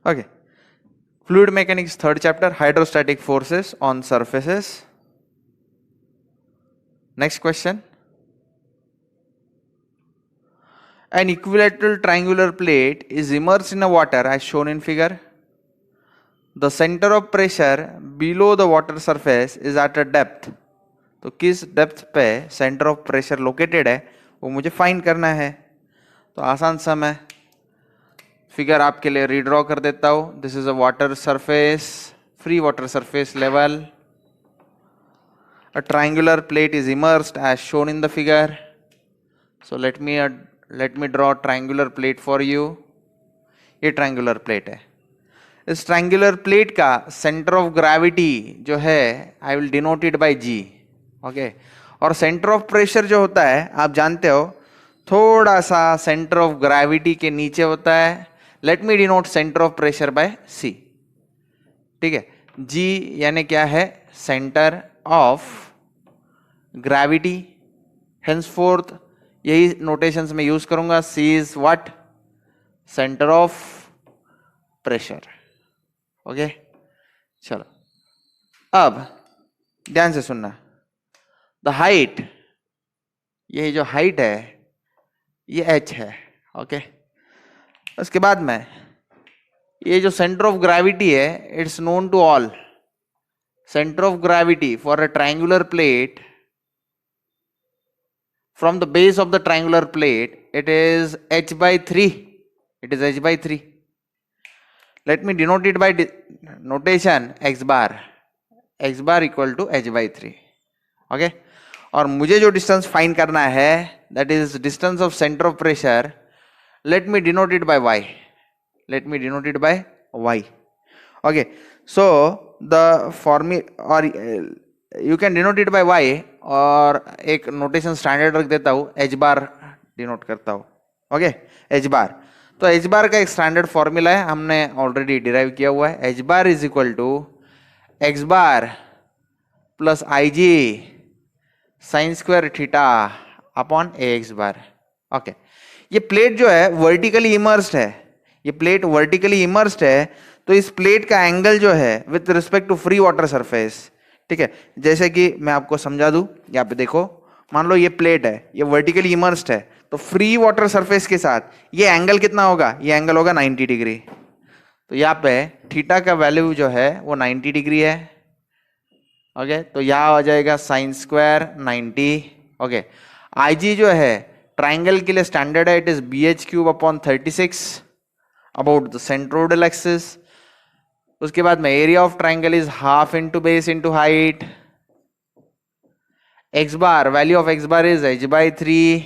Okay. Fluid mechanics, third chapter, hydrostatic forces on surfaces. Next question. An equilateral triangular plate is immersed in a water as shown in figure. The center of pressure below the water surface is at a depth. तो किस depth पे centre of pressure located है वो मुझे find करना है. तो आसान सा मैं फिगर आपके लिए रीड्रॉ कर देता हूं. This is a water surface, free water surface level. A triangular plate is immersed as shown in the figure. So let me draw triangular plate for you. ये triangular plate है. इस triangular plate का center of gravity जो है I will denote it by G. Okay. और center of pressure जो होता है आप जानते हो थोड़ा सा center of gravity के नीचे होता है. Let me denote center of pressure by C. ठीक है. G यानी क्या है? Center of gravity. Henceforth यही नोटेशंस में यूज करूंगा. C is what? Center of pressure. Okay. चलो अब ध्यान से सुनना. द हाइट, ये जो हाइट है ये h है. ओके. उसके बाद में ये जो सेंटर ऑफ ग्रेविटी है it's known to all. Centre of gravity for a triangular plate from the base of the triangular plate, it is h by 3. It is h by 3. Let me denote it by notation x bar. X bar equal to h by 3. Okay. और मुझे जो distance find करना है that is distance of center of pressure. Let me denote it by y. Let me denote it by y. Okay. So the formula or you can denote it by y और एक notation standard रख देता हूं H बार denote करता हूं. Okay. H बार. तो H bar का एक स्टैंडर्ड फॉर्मूला है हमने ऑलरेडी डिराइव किया हुआ है. H bar is equal to X bar plus I G sine square theta upon A X bar. Okay. ये प्लेट जो है वर्टिकली इमर्स्ड है. ये प्लेट वर्टिकली इमर्स्ड है तो इस प्लेट का एंगल जो है with respect to free water surface. ठीक है. जैसे कि मैं आपको समझा दूं. यहाँ पे देखो, मान लो ये प्लेट है, ये वर्टिकली इमर्स्ड है तो फ्री वाटर सरफेस के साथ ये एंगल कितना होगा? ये एंगल होगा 90 डिग्री. तो यहाँ पे थीटा का वैल्यू जो है वो 90 डिग्री है. ओके. तो यहाँ आ जाएगा sine square 90. Okay. I G जो है ट्राइंगल के लिए स्टैंडर्ड है. It is B H cube upon 36 about the centroidal axis. उसके बाद में area of triangle is half into base into height. X bar, value of X bar is h by 3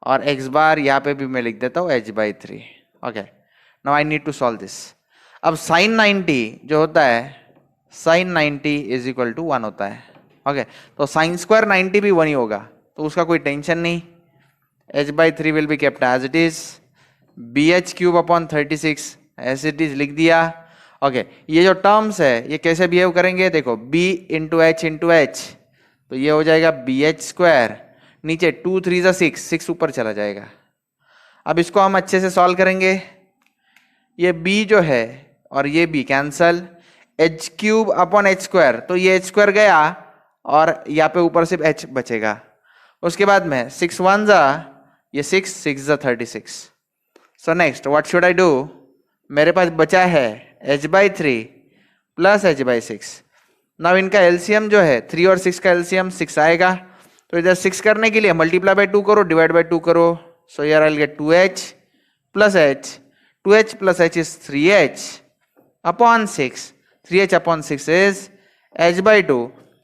और X बार यहाँ पे भी मैं लिख देता हूँ h by 3. Okay. Now I need to solve this. अब साइन 90 जो होता है साइन 90 इज इक्वल टू 1 होता है. ओके. तो साइन स्क्वायर 90 भी 1 ही होगा तो उसका कोई टेंशन नहीं. h by 3 will be kept as it is. B H cube upon 36 as it is लिख दिया. ओके. ये जो टर्म्स है ये कैसे बिहेव करेंगे देखो. b इंटू एच तो ये हो जाएगा बी एच स्क्वायर. नीचे 2 3 6 ऊपर चला जाएगा. अब इसको हम अच्छे से सॉल्व करेंगे. ये b जो है और ये b cancel. H cube upon H square तो ये एच स्क्वायर गया और यहाँ पे ऊपर सिर्फ h बचेगा. उसके बाद में 6 1 जा ये 6 जा 36. So next what should I do? मेरे पास बचा है h by 3 plus h by 6. Now इनका एलसीएम जो है 3 और 6 का एलसीएम 6 आएगा. तो इधर 6 करने के लिए मल्टीप्लाई बाय 2 करो, डिवाइड बाय 2 करो. So here I will gate 2h plus h. 2h plus h is 3h upon 6. 3h upon 6 is h by 2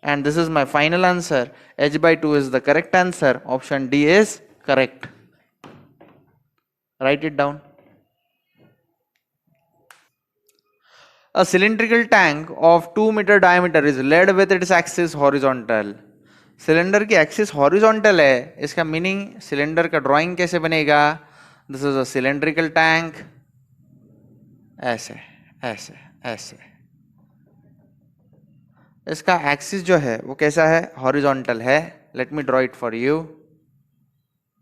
and this is my final answer. h by 2 is the correct answer. Option D is correct. Write it down. A cylindrical tank of 2 meter diameter is led with its axis horizontal. Cylinder की axis horizontal है. इसका meaning cylinder का drawing कैसे बनेगा? This is a cylindrical tank. ऐसे ऐसे ऐसे. इसका एक्सिस जो है वो कैसा है? हॉरिजॉन्टल है. Let me draw it for you.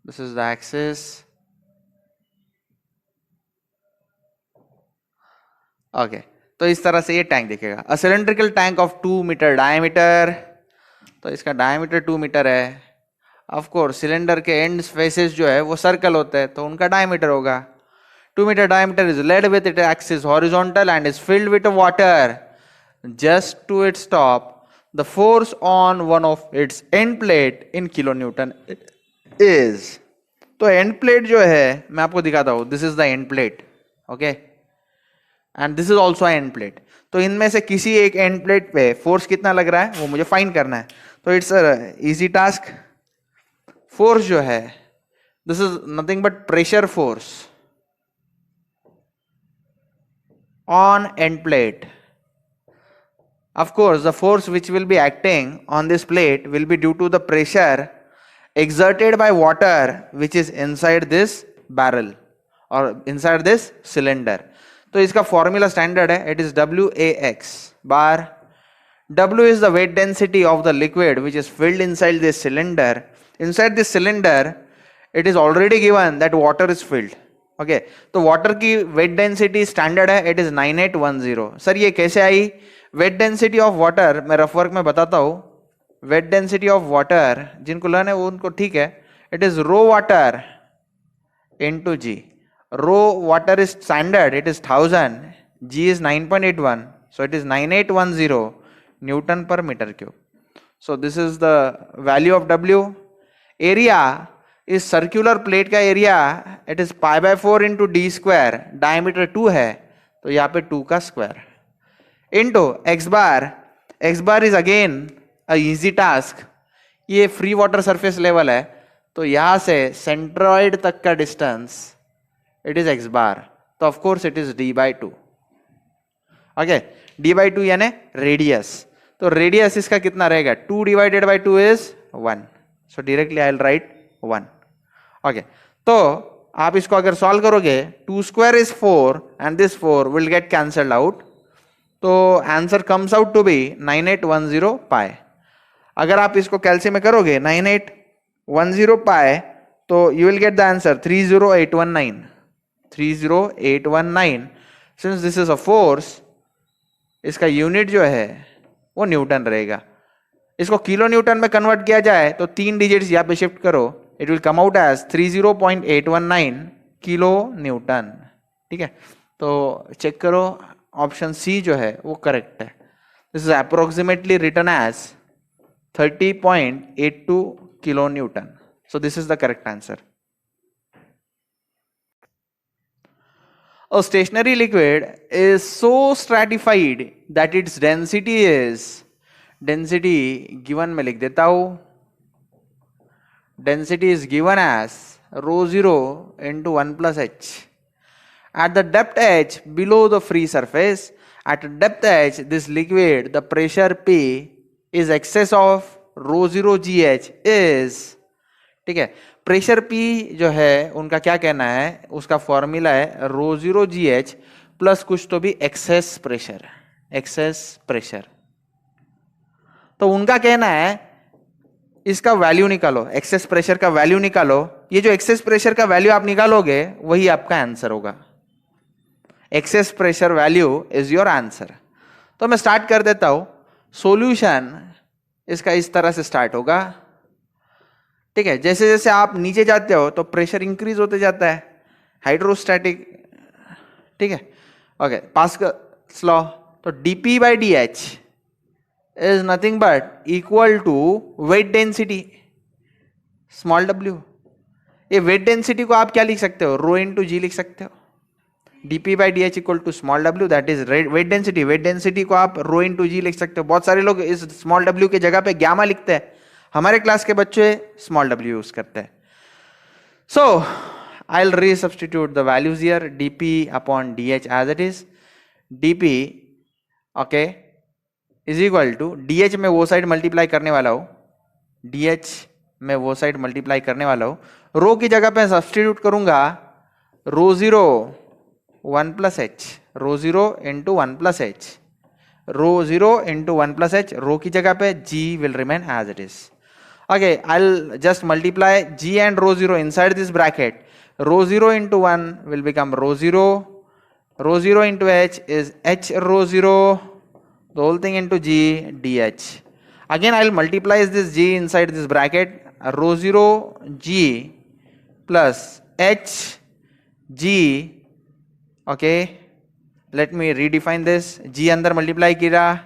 This is the axis. Okay, तो इस तरह से ये टैंक दिखेगा। A cylindrical tank of 2 metre diameter, तो इसका डायमीटर 2 मीटर है। ऑफ कोर्स सिलेंडर के एंड फेसेस जो है वो सर्कल होते हैं, तो उनका डायमीटर होगा 2 meter diameter, is led with its axis horizontal and is filled with water. Just to its top, the force on one of its end plate in kilonewton is, तो end plate जो है मैं आपको दिखाता हूँ, this is the end plate, okay, and this is also end plate. तो इनमें से किसी एक end plate पे force कितना लग रहा है वो मुझे find करना है। तो it's a easy task. Force जो है, this is nothing but pressure force on end plate. Of course, the force which will be acting on this plate will be due to the pressure exerted by water which is inside this barrel or inside this cylinder. तो इसका formula standard है, it is WAX bar. W is the weight density of the liquid which is filled inside this cylinder. Inside this cylinder, it is already given that water is filled. Okay तो water की weight density standard है, it is 9810। Sir ये कैसे आई? Weight density of water मैं rough work में बताता हूँ। वेट डेंसिटी ऑफ वाटर जिनको लर्न है वो उनको ठीक है, it is rho water into g. Rho water is standard, it is 1000, g is 9.81, so it is 9810 newton per metre cube. So this is the value of W. Area इस circular plate का area it is pi by 4 into D square, diameter 2 है तो यहाँ पे 2 का square into X bar. X bar is again a easy task. ये free water surface level है तो यहाँ से सेंट्रॉइड तक का distance it is X bar, तो of course it is D by 2। Okay, D by 2 यानी रेडियस, तो रेडियस इसका कितना रहेगा? 2 divided by 2 is 1, so directly I will write 1। Okay, तो आप इसको अगर सॉल्व करोगे 2 square is 4 and this 4 will get cancelled out, तो answer comes out to be 9810 pi. अगर आप इसको कैलसी में करोगे 9810 पाई तो you will get the answer 30819। 30819। Since this is a force, इसका यूनिट जो है वो न्यूटन रहेगा। इसको किलो न्यूटन में कन्वर्ट किया जाए तो 3 डिजिट्स यहाँ पे शिफ्ट करो, it will come out as 30.819 kilo newton. ठीक है, तो चेक करो ऑप्शन सी जो है वो करेक्ट है। This is approximately written as 30.82 kilo Newton, so this is the correct answer. A stationary liquid is so stratified that its density is, density given मैं लिख देता हूं, density is given as rho 0 into 1 plus h. At the depth h below the free surface, at depth h this liquid the pressure P is excess of rho 0 gh is, ठीक है, pressure P जो है उनका क्या कहना है, उसका formula है रो 0 GH प्लस कुछ तो भी एक्सेस प्रेशर, एक्सेस प्रेशर। तो उनका कहना है इसका वैल्यू निकालो, एक्सेस प्रेशर का वैल्यू निकालो। ये जो एक्सेस प्रेशर का वैल्यू आप निकालोगे वही आपका आंसर होगा। Excess pressure value is your answer. तो मैं स्टार्ट कर देता हूं। सॉल्यूशन इसका इस तरह से स्टार्ट होगा, ठीक है। जैसे जैसे आप नीचे जाते हो तो प्रेशर इंक्रीज होते जाता है, हाइड्रोस्टैटिक, ठीक है। ओके, पास्कल्स लॉ, तो dP by dH is nothing but equal to weight density small w। ये वेट डेंसिटी को आप क्या लिख सकते हो, रो इंटू जी लिख सकते हो। dP by dH equal to small w, that is weight density. Weight density को आप रो इंटू जी लिख सकते हो। बहुत सारे लोग इस स्मॉल w के जगह पे गैमा लिखते हैं, हमारे क्लास के बच्चे स्मॉल w यूज करते हैं। So I will resubstitute the values here, dP upon dH as it is. dP okay is equal to, dH में वो साइड मल्टीप्लाई करने वाला हूं, dH में वो साइड मल्टीप्लाई करने वाला हूं। रो की जगह पे सब्स्टिट्यूट करूंगा रो 0 1 प्लस h, रो 0 इंटू 1 प्लस h, रो 0 इंटू 1 प्लस h। रो की जगह पे g will remain as it is. Okay, I'll just multiply g and rho 0 inside this bracket. Rho 0 into 1 will become rho 0 Rho 0 into h is h rho 0, the whole thing into g dh. Again I'll multiply this g inside this bracket, rho 0 g plus h g. Okay, let me redefine this. G अंदर multiply किया,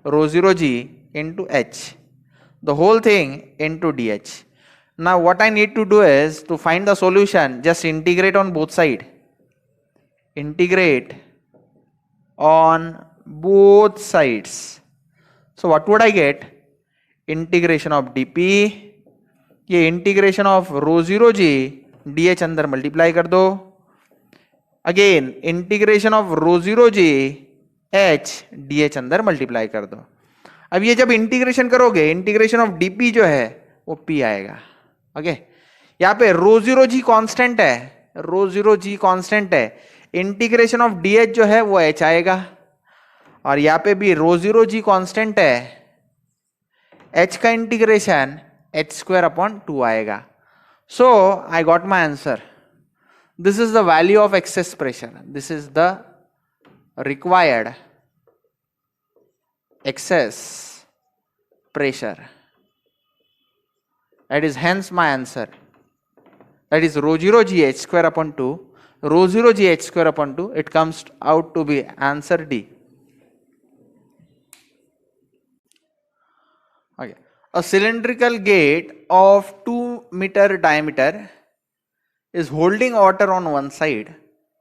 rho 0 g into h, the whole thing into dh. Now what I need to do is to find the solution, just integrate on both sides. Integrate on both sides. So what would I get? Integration of dp, ये integration of rho 0 g dh अंदर multiply कर दो. Again integration of rho 0 g h dh अंदर multiply कर दो. अब ये जब इंटीग्रेशन करोगे, इंटीग्रेशन ऑफ dp जो है वो p आएगा. ओके, यहाँ पे रो 0 जी कांस्टेंट है, रो 0 जी कांस्टेंट है, इंटीग्रेशन ऑफ dh जो है वो h आएगा, और यहाँ पे भी रो 0 जी कांस्टेंट है, h का इंटीग्रेशन h स्क्वायर अपॉन 2 आएगा. So I got my answer. This is the value of excess pressure. This is the required excess pressure. That is hence my answer. That is rho 0 g h square upon 2. Rho 0 g h square upon 2. It comes out to be answer D. Okay. A cylindrical gate of 2 meter diameter is holding water on one side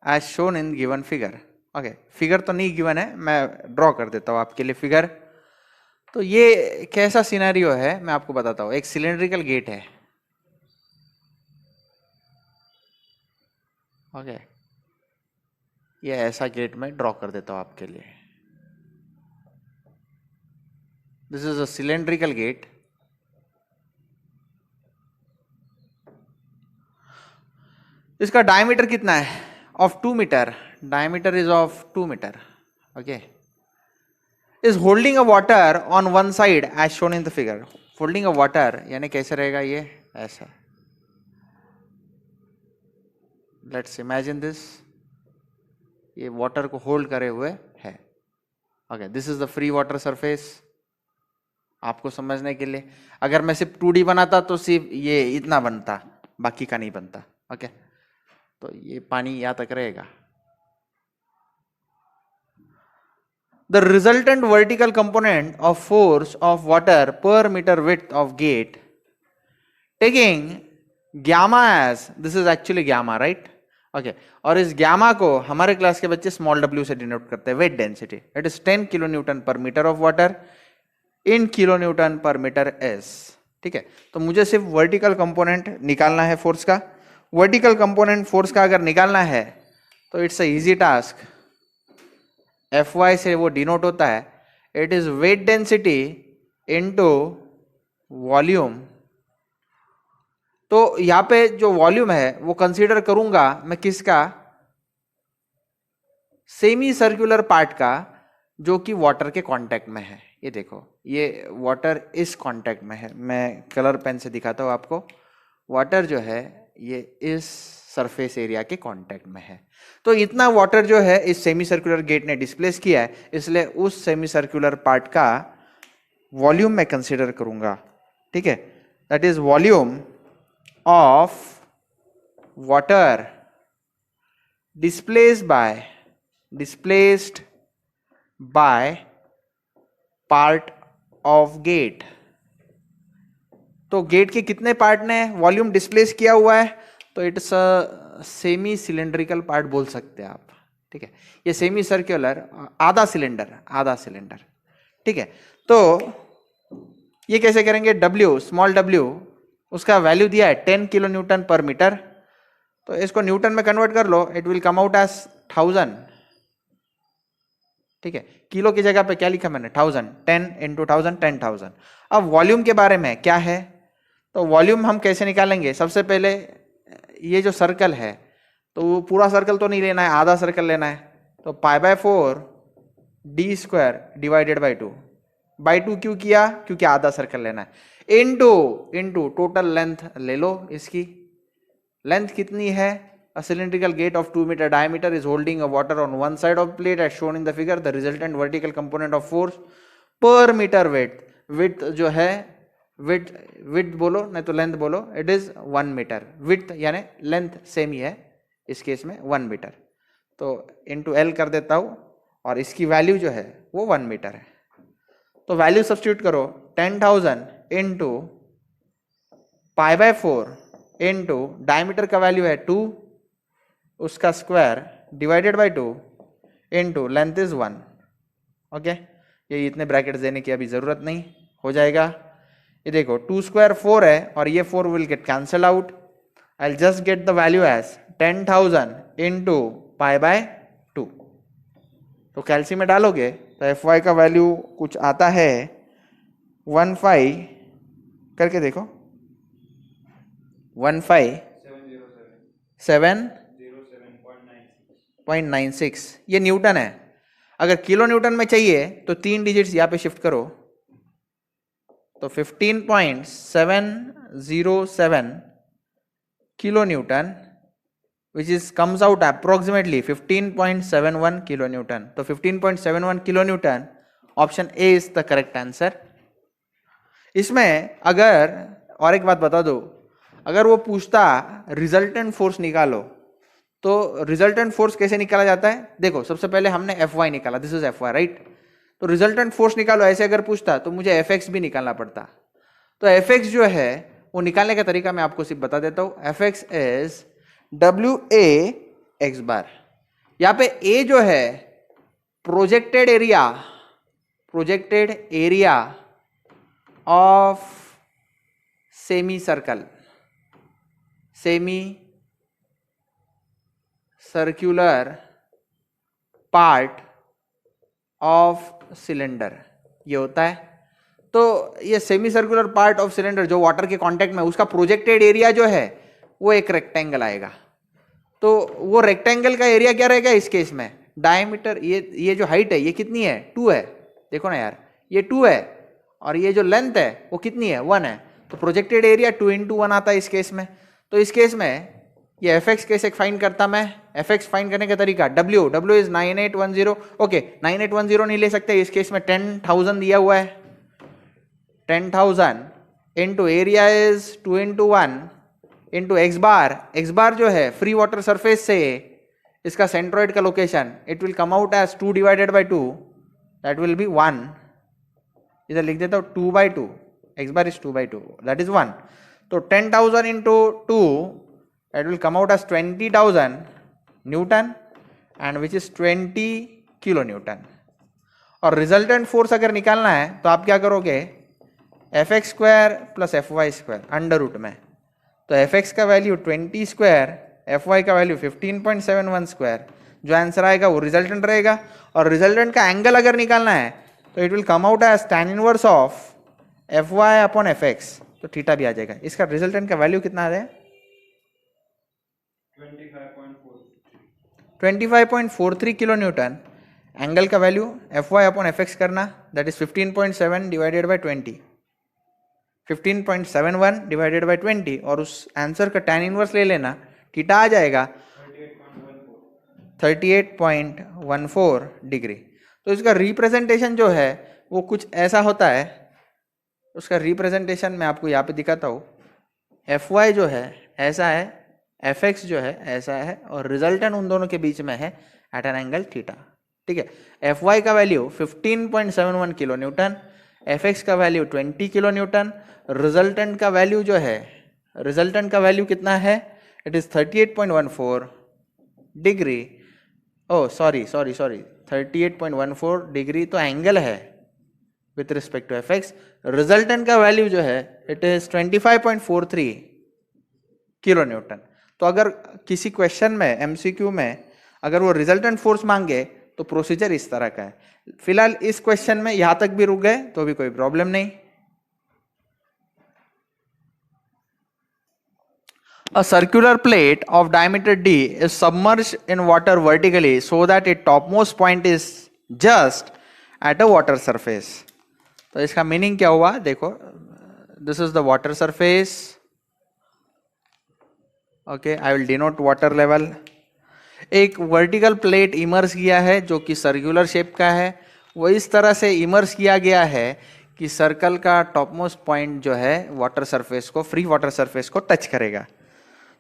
as shown in given figure. Okay, figure तो नहीं given है, मैं draw कर देता हूँ आपके लिए figure. तो ये कैसा सिनेरियो है मैं आपको बताता हूँ. एक सिलेंड्रिकल गेट है. ओके, ये ऐसा गेट मैं ड्रॉ कर देता हूँ आपके लिए. This is a cylindrical gate. इसका डायमीटर कितना है? Of 2 metre. Diameter is of 2 meter. Okay, is holding a water on one side as shown in the figure. Holding a water यानी कैसे रहेगा ये? ऐसा. Let's imagine this. ये water को hold करे हुए है. Okay, this is the free water surface. आपको समझने के लिए, अगर मैं सिर्फ 2D बनाता तो सिर्फ ये इतना बनता, बाकी का नहीं बनता. ओके, तो ये पानी यहाँ तक रहेगा. The resultant vertical component of force of water per meter width of gate, taking gamma as, this is actually gamma, right? Okay, और इस gamma को हमारे क्लास के बच्चे small w से डिनोट करते हैं. weight density, it is 10 kilonewton per meter of water in kilonewton per meter s. ठीक है, तो मुझे सिर्फ वर्टिकल कंपोनेंट निकालना है फोर्स का. वर्टिकल कंपोनेंट फोर्स का अगर निकालना है तो it's a easy task. Fy से वो डिनोट होता है, it is weight density into volume. तो यहां पे जो वॉल्यूम है वो कंसीडर करूंगा मैं किसका? सेमी सर्कुलर पार्ट का, जो कि वाटर के कांटेक्ट में है. ये देखो, ये वाटर इस कांटेक्ट में है. मैं कलर पेन से दिखाता हूं आपको. वाटर जो है ये इस सरफेस एरिया के कांटेक्ट में है. तो इतना वाटर जो है इस सेमी सर्कुलर गेट ने डिस्प्लेस किया है, इसलिए उस सेमी सर्कुलर पार्ट का वॉल्यूम मैं कंसीडर करूंगा. ठीक है, that is volume of water displaced by part of gate. तो गेट के कितने पार्ट ने वॉल्यूम डिस्प्लेस किया हुआ है? तो it's a semi cylindrical part बोल सकते हैं आप. ठीक है, ये सेमी सर्कुलर आधा सिलेंडर. ठीक है, तो ये कैसे करेंगे? W, स्मॉल w, उसका वैल्यू दिया है 10 किलो न्यूटन पर मीटर. तो इसको न्यूटन में कन्वर्ट कर लो, it will come out as 1000. ठीक है, किलो की जगह पे क्या लिखा मैंने? 1000. 10 into 1000, 10,000. अब वॉल्यूम के बारे में क्या है? तो वॉल्यूम हम कैसे निकालेंगे? सबसे पहले ये जो सर्कल है, तो वो पूरा सर्कल तो नहीं लेना है, आधा सर्कल लेना है. तो π/4 d स्क्वायर डिवाइडेड बाई 2 क्यों किया? क्योंकि आधा सर्कल लेना है. इनटू टोटल लेंथ ले लो. इसकी लेंथ कितनी है? a cylindrical gate of 2 meter diameter is holding a water on one side of plate as shown in the figure. The resultant vertical component of force per meter width, width जो है width बोलो नहीं तो length बोलो, it is 1 metre. width यानी length same ही है इस case में 1 मीटर, तो इंटू एल कर देता हूँ और इसकी वैल्यू जो है वो 1 मीटर है. तो वैल्यू सब्स्टिट्यूट करो 10,000 into pi by 4 into diameter का वैल्यू है 2 उसका square divided by 2 into length is 1. Okay, ये इतने ब्रैकेट्स देने की अभी जरूरत नहीं, हो जाएगा. ये देखो 2 स्क्वायर 4 है और ये 4 will get cancel out. I just get the value as 10,000 into pi by 2. तो कैलसी में डालोगे तो एफ वाई का वैल्यू कुछ आता है 15 करके देखो 15707.96. ये न्यूटन है. अगर किलो न्यूटन में चाहिए तो 3 डिजिट्स यहाँ पे शिफ्ट करो तो 15.707 kilo Newton which is comes out approximately 15.71 kilo newton. तो 15.71 kilo Newton, option A is the correct answer. इसमें अगर और एक बात बता दो, अगर वो पूछता रिजल्टेंट फोर्स निकालो तो रिजल्टेंट फोर्स कैसे निकाला जाता है? देखो सबसे पहले हमने एफ वाई निकाला, this is F Y right. तो रिजल्टेंट फोर्स निकालो ऐसे अगर पूछता तो मुझे एफ एक्स भी निकालना पड़ता. तो एफ एक्स जो है वो निकालने का तरीका मैं आपको सिर्फ बता देता हूं. F X is W A X bar. यहां पे ए जो है projected area of semi circular part of cylinder ये होता है. तो ये semi circular part of cylinder जो वाटर के कांटेक्ट में, उसका प्रोजेक्टेड एरिया जो है वो एक रेक्टेंगल आएगा. तो वो रेक्टेंगल का एरिया क्या रहेगा इस केस में? डायमीटर, ये जो हाइट है ये कितनी है? 2 है. देखो ना यार, ये 2 है और ये जो लेंथ है वो कितनी है? 1 है. तो प्रोजेक्टेड एरिया 2 into 1 आता है इस केस में. तो इस केस में ये एफ एक्स कैसे फाइंड करता मैं? एफ एक्स फाइंड करने का तरीका डब्ल्यू इज 9810. ओके 9810 नहीं ले सकते इस केस में, 10,000 दिया हुआ है. 10,000 into area is 2 into 1 into X bar जो है फ्री वाटर सरफेस से इसका सेंट्रोइड का location, it will come out as 2 divided by 2, that will be 1. इधर लिख देता हूँ 2 by 2, X bar is 2 by 2, that is 1. तो 10,000 into 2, that will come out as 20,000 Newton and which is 20 kilo newton. और resultant force अगर निकालना है तो आप क्या करोगे? F X square plus F Y square under root में. तो एफ एक्स का वैल्यू 20 स्क्वायर, एफ वाई का वैल्यू 15.71 स्क्वायर, जो आंसर आएगा वो रिजल्टेंट रहेगा. और रिजल्टेंट का एंगल अगर निकालना है तो it will come out as tan inverse of F Y upon F X, तो थीटा भी आ जाएगा. इसका रिजल्टेंट का वैल्यू कितना आ रहा है? 25.43 किलो न्यूटन. एंगल का value F Y upon F X करना, that is 15.7 divided by 20, 15.71 divided by 20 और उस आंसर का tan इनवर्स ले लेना, थीटा आ जाएगा 38.14 डिग्री. तो इसका रिप्रेजेंटेशन जो है वो कुछ ऐसा होता है. उसका रिप्रेजेंटेशन मैं आपको यहाँ पे दिखाता हूँ. एफ वाई जो है ऐसा है, एफ एक्स जो है ऐसा है और रिजल्टेंट उन दोनों के बीच में है एट एन एंगल थीटा. ठीक है, एफ वाई का value 15.71 kilo newton, F X का वैल्यू 20 किलो न्यूटन. रिजल्टेंट का वैल्यू जो है, रिजल्टेंट का वैल्यू कितना है? It is 38.14 degree. Oh sorry 38.14 degree तो एंगल है with respect to F X. Resultant का वैल्यू जो है इट इज 25.43 किलो न्यूटन. तो अगर किसी क्वेश्चन में एमसीक्यू में अगर वो रिजल्टेंट फोर्स मांगे तो प्रोसीजर इस तरह का है. फिलहाल इस क्वेश्चन में यहां तक भी रुक गए तो भी कोई प्रॉब्लम नहीं. A circular plate of diameter d is submerged in water vertically so that its topmost point is just at a water surface. तो इसका मीनिंग क्या हुआ? देखो, this is the water surface. Okay, I will denote water level. एक vertical plate immerse किया है जो कि सर्कुलर शेप का है, वो इस तरह से इमर्स किया गया है कि सर्कल का टॉपमोस्ट पॉइंट जो है वाटर सरफेस को, फ्री वाटर सरफेस को टच करेगा।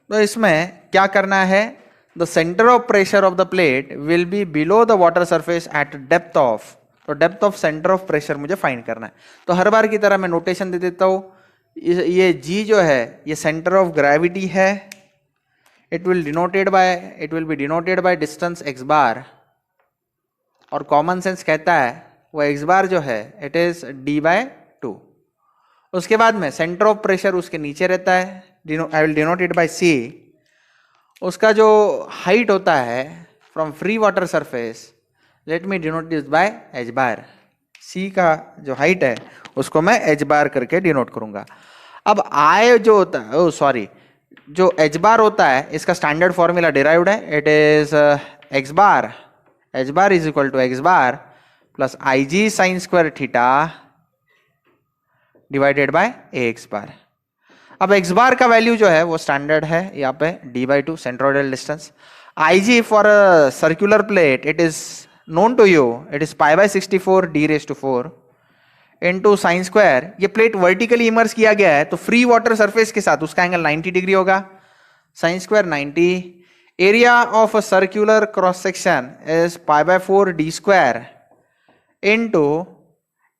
तो इसमें क्या करना है, the centre of pressure of the plate will be below the water surface at depth of, तो depth of centre of pressure मुझे फाइंड करना है। तो हर बार की तरह मैं नोटेशन दे देता हूं, ये जी जो है ये सेंटर ऑफ ग्रेविटी है, it will be denoted by distance x bar, और कॉमन सेंस कहता है वो x बार जो है इट इज d/2। उसके बाद में सेंटर ऑफ प्रेशर उसके नीचे रहता है, I will denote it by c। उसका जो हाइट होता है from free water surface, let me denote this by h bar. c का जो हाइट है उसको मैं h बार करके डिनोट करूंगा। अब I जो होता है, ओ सॉरी, जो h बार होता है इसका स्टैंडर्ड फॉर्मूला डिराइव्ड है, it is x bar, h bar is equal to x bar plus IG sine square theta divided by ax bar. अब x बार का वैल्यू जो है वो स्टैंडर्ड है यहाँ पे d/2 centroidal distance. IG for a circular plate it is known to you, it is π/64 d⁴ into sine square. ये plate vertically immerse किया गया है तो फ्री वाटर सरफेस के साथ उसका एंगल 90 डिग्री होगा, sine square 90। Area of a circular cross section is π/4 d² into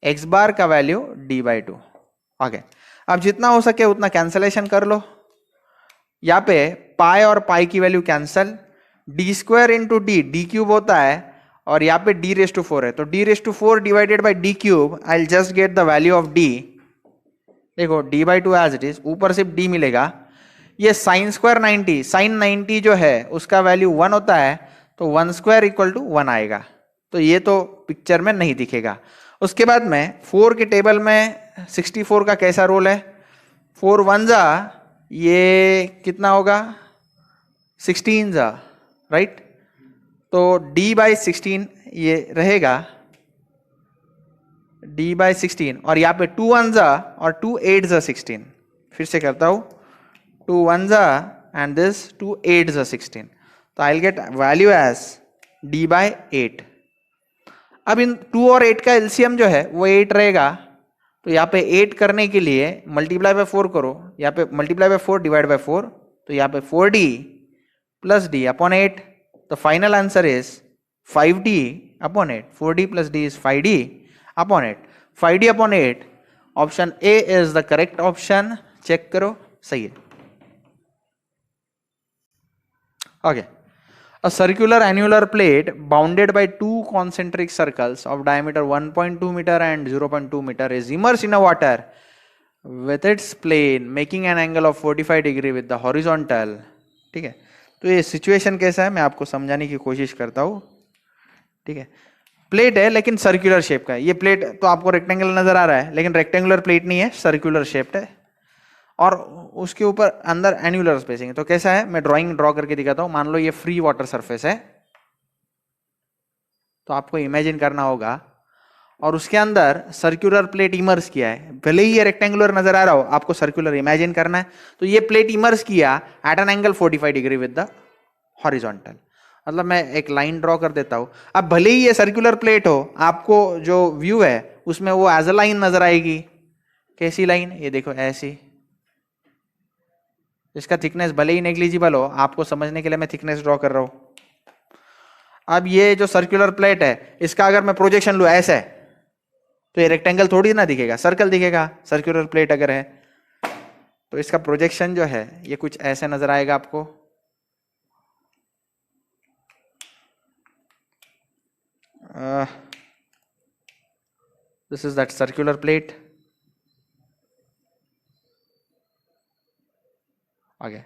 x bar का वैल्यू d/2। ओके, अब जितना हो सके उतना कैंसलेशन कर लो। यहाँ पे पाई और पाई की value cancel, d² into D cube होता है और यहाँ पे d⁴ है, तो d⁴ divided by D cube, I just get the value of d। देखो d/2 एज इट इज, ऊपर सिर्फ d मिलेगा। ये साइन स्क्वायर 90, साइन 90 जो है उसका वैल्यू 1 होता है, तो 1² इक्वल टू 1 आएगा, तो ये तो पिक्चर में नहीं दिखेगा। उसके बाद में 4 के टेबल में 64 का कैसा रोल है, 4 1 जा, ये कितना होगा 16 जा, राइट, तो d/16 ये रहेगा d/16, और यहाँ पे 2 1 जा और 2 8 जा 16। फिर से करता हूँ, 2 1 जा एंड दिस 2 8 जा 16, तो I will get value as d/8। अब इन 2 और 8 का एलसीएम जो है वो 8 रहेगा, तो यहाँ पे 8 करने के लिए मल्टीप्लाई बाय 4 करो, यहाँ पे मल्टीप्लाई बाय 4 डिवाइड बाय 4, तो यहाँ पे 4d प्लस d अपॉन 8, तो final answer is 5d upon 8। 4d plus d is 5d upon 8, 5d upon 8। Option A is the correct option, check करो सही है। ओके, a circular annular plate bounded by two concentric circles of diameter 1.2 meter and 0.2 meter is immersed in a water with its plane making an angle of 45 degree with the horizontal। ठीक है, तो ये situation कैसा है मैं आपको समझाने की कोशिश करता हूँ। ठीक है, प्लेट है लेकिन सर्कुलर शेप का है। ये प्लेट तो आपको रेक्टेंगल नजर आ रहा है लेकिन रेक्टेंगुलर प्लेट नहीं है, सर्कुलर शेप्ड है, और उसके ऊपर अंदर एन्युलर स्पेसिंग। तो कैसा है, मैं ड्राइंग ड्रॉ करके दिखाता हूं। मान लो ये फ्री वाटर सरफेस है, तो आपको इमेजिन करना होगा, और उसके अंदर सर्कुलर प्लेट इमर्स किया है। भले ही ये रेक्टेंगुलर नजर आ रहा हो, आपको सर्कुलर इमेजिन करना है। तो ये प्लेट इमर्स किया at an angle 45 degree with the horizontal. मतलब मैं एक लाइन ड्रॉ कर देता हूं। अब भले ही ये सर्कुलर प्लेट हो, आपको जो व्यू है उसमें वो एज अ लाइन नजर आएगी। कैसी लाइन, ये देखो ऐसी। इसका थिकनेस भले ही नेग्लिजिबल हो, आपको समझने के लिए मैं थिकनेस ड्रॉ कर रहा हूं। अब ये जो सर्कुलर प्लेट है इसका अगर मैं प्रोजेक्शन लू ऐसे, तो ये रेक्टेंगल थोड़ी ना दिखेगा, सर्कल दिखेगा। सर्कुलर प्लेट अगर है तो इसका प्रोजेक्शन जो है ये कुछ ऐसे नजर आएगा आपको। This is that circular plate. आगे,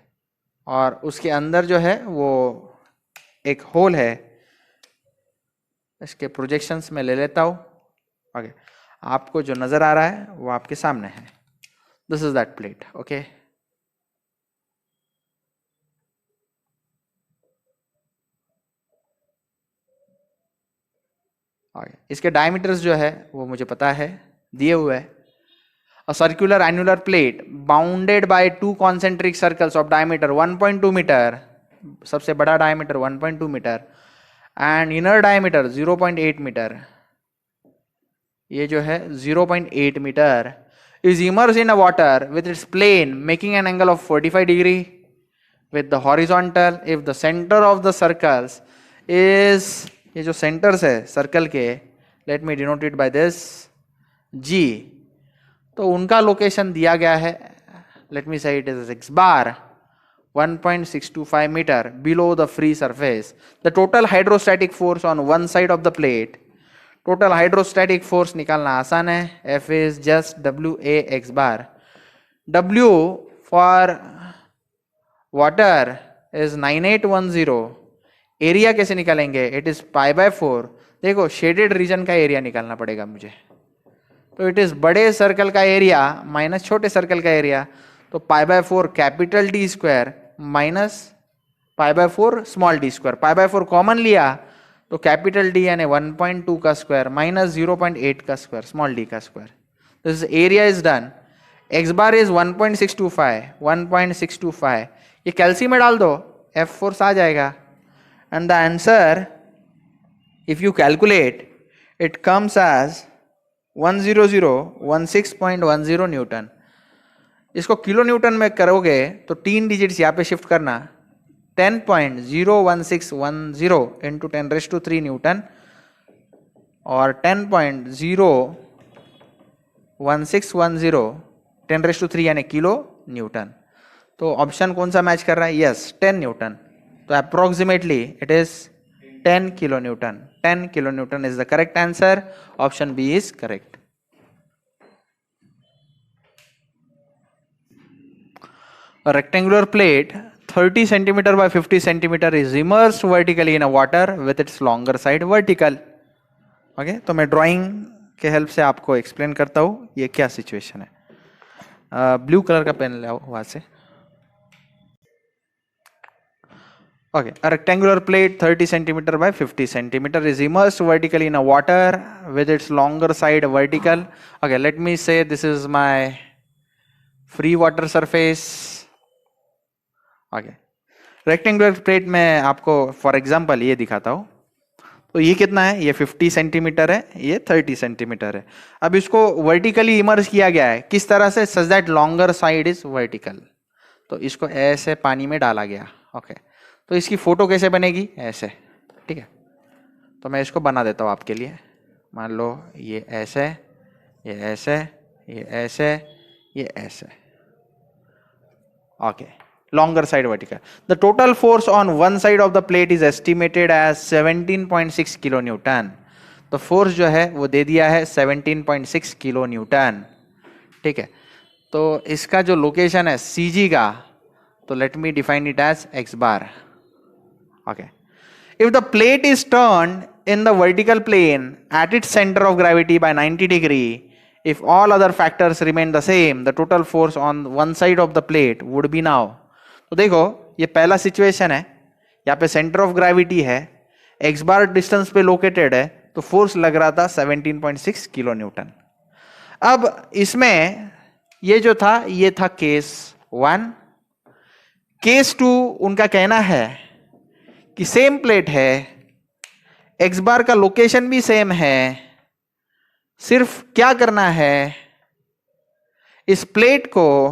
और उसके अंदर जो है वो एक होल है, इसके प्रोजेक्शंस में ले लेता हूं। आगे आपको जो नजर आ रहा है वो आपके सामने है, this is that plate. Okay, आगे इसके डायमीटर्स जो है वो मुझे पता है, दिए हुए है। a circular annular plate bounded by two concentric circles of diameter 1.2 meter, सबसे बड़ा diameter 1.2 meter and inner diameter 0.8 meter, ये जो है 0.8 meter is immersed in a water with its plane making an angle of 45 degree with the horizontal if the center of the circles is, ये जो centers है circle के, let me denote it by this G, तो उनका location दिया गया है, let me say it as x bar 1.625 meter below the free surface. The total hydrostatic force on one side of the plate, total hydrostatic force निकालना आसान है, F is just WA x bar. W for water is 9810. Area कैसे निकालेंगे? It is pi by 4. देखो shaded region का area निकालना पड़ेगा मुझे, तो इट इज बड़े सर्कल का एरिया माइनस छोटे सर्कल का एरिया, तो पाई by 4 capital D square minus pi by 4 small D square. Pi by 4 common लिया तो कैपिटल डी यानी 1.2 का स्क्वायर माइनस 0.8 का स्क्वायर स्मॉल डी का square. This area is done. X bar is 1.625. ये कैल्सी में डाल दो, एफ फोर्स आ जाएगा. And the answer, if you calculate, it comes as 10016.10 Newton. इसको किलो न्यूटन में करोगे तो 3 डिजिट्स यहाँ पे शिफ्ट करना, 10.01610 इंटू 10⁻³ न्यूटन और 10.01610 10⁻³ यानी किलो न्यूटन. तो ऑप्शन कौन सा मैच कर रहा है? Yes, 10 Newton. So approximately it is 10 kilonewton. 10 kilonewton is the correct answer. Option B is correct. A rectangular plate 30 centimeter by 50 centimeter is immersed vertically in a water with its longer side vertical. Okay, तो मैं drawing के help से आपको explain करता हूँ ये क्या situation है. ब्लू कलर का पेन ले आओ वहां से. Okay, a rectangular plate 30 centimeter by 50 centimeter is immersed vertically in a water with its longer side vertical. Okay, let me say this is my free water surface. Okay, rectangular plate में आपको for example ये दिखाता हूँ. तो ये कितना है? ये 50 सेंटीमीटर है, ये 30 सेंटीमीटर है. अब इसको वर्टिकली इमर्स किया गया है. किस तरह से? Such that longer side is vertical. तो इसको ऐसे पानी में डाला गया. ओके, तो इसकी फोटो कैसे बनेगी? ऐसे. ठीक है, तो मैं इसको बना देता हूँ आपके लिए. मान लो ये ऐसे, ये ऐसे, ये ऐसे, ये ऐसे. Okay, longer side vertical. The total force on one side of the plate is estimated as 17.6 kilonewton. तो फोर्स जो है वो दे दिया है 17.6 किलो न्यूटन. ठीक है, तो इसका जो लोकेशन है CG का, तो let me define it as x bar. Okay, if the plate is turned in the vertical plane at its center of gravity by 90 degree, if all other factors remain the same, the total force on one side of the plate would be now. तो देखो ये पहला situation है, यहाँ पे centre of gravity है, x बार distance पे located है, तो फोर्स लग रहा था 17.6 किलो न्यूटन. अब इसमें ये जो था ये था केस 1. केस 2 उनका कहना है कि सेम प्लेट है, x बार का लोकेशन भी सेम है, सिर्फ क्या करना है, इस प्लेट को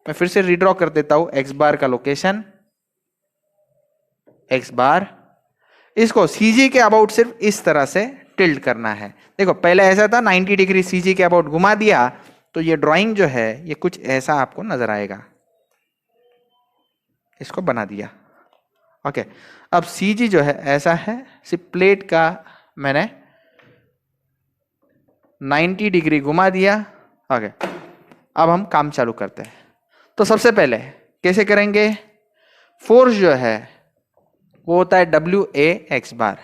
मैं फिर से रीड्रॉ कर देता हूं. x बार का लोकेशन, x बार, इसको CG के अबाउट सिर्फ इस तरह से टिल्ट करना है. देखो पहले ऐसा था 90 डिग्री CG के अबाउट घुमा दिया, तो ये ड्राइंग जो है ये कुछ ऐसा आपको नजर आएगा. इसको बना दिया. ओके, अब CG जो है ऐसा है, सिर्फ प्लेट का मैंने 90 डिग्री घुमा दिया. ओके, अब हम काम चालू करते हैं. तो सबसे पहले कैसे करेंगे? फोर्स जो है वो होता है WA x बार.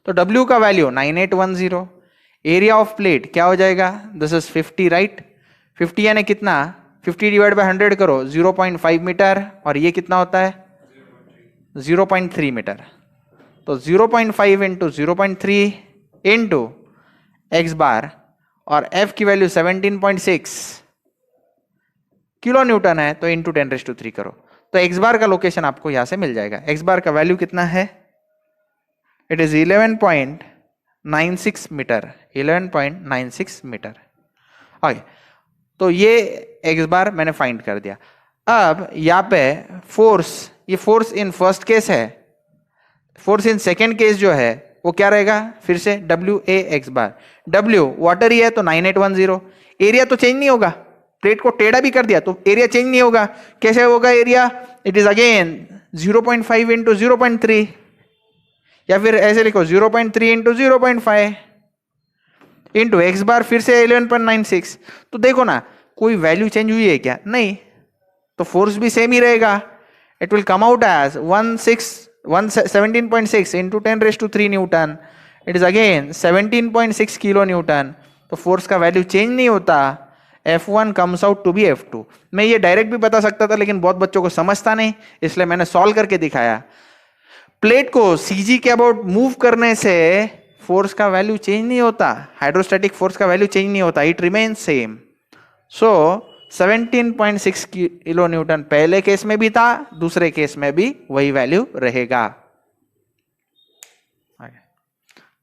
तो W का वैल्यू 9810. एरिया ऑफ प्लेट क्या हो जाएगा? This is 50 right. 50 यानी कितना? 50 डिवाइड बाय 100 करो, 0.5 मीटर. और ये कितना होता है? 0.3 मीटर. तो 0.5 इंटू 0.3 इंटू x बार, और f की वैल्यू 17.6, किलो न्यूटन है तो इंटू 10⁻³ करो, तो एक्स बार का लोकेशन आपको यहां से मिल जाएगा। एक्स बार का वैल्यू कितना है? It is 11.96 metre, 11.96 metre. Okay, तो ये एक्स बार मैंने फाइंड कर दिया। अब यहाँ पे फोर्स, ये फोर्स इन फर्स्ट केस है, फोर्स इन सेकेंड केस जो है वो क्या रहेगा? फिर से W A X bar. W water ही है तो 9810। एरिया तो चेंज नहीं होगा, प्लेट को टेढ़ा भी कर दिया तो एरिया चेंज नहीं होगा। कैसे होगा area? It is again 0.5 into 0.3, या फिर ऐसे लिखो 0.3 इंटू 0.5 इंटू एक्स बार, फिर से 11.96। तो देखो ना, कोई वैल्यू चेंज हुई है क्या? नहीं, तो फोर्स भी सेम ही रहेगा। It will come out as 17.6 into 10⁻³ newton. It is again 17.6 kilo newton. तो फोर्स का वैल्यू चेंज नहीं होता, F1 comes out to B F2। मैं ये डायरेक्ट भी बता सकता था, लेकिन बहुत बच्चों को समझता नहीं, इसलिए मैंने सॉल्व करके दिखाया। प्लेट को सीजी के अबाउट मूव करने से फोर्स का वैल्यू चेंज नहीं होता, हाइड्रोस्टैटिक फोर्स का वैल्यू चेंज नहीं होता, it remains same. So 17.6 kilo Newton पहले केस में भी था, दूसरे केस में भी वही वैल्यू रहेगा।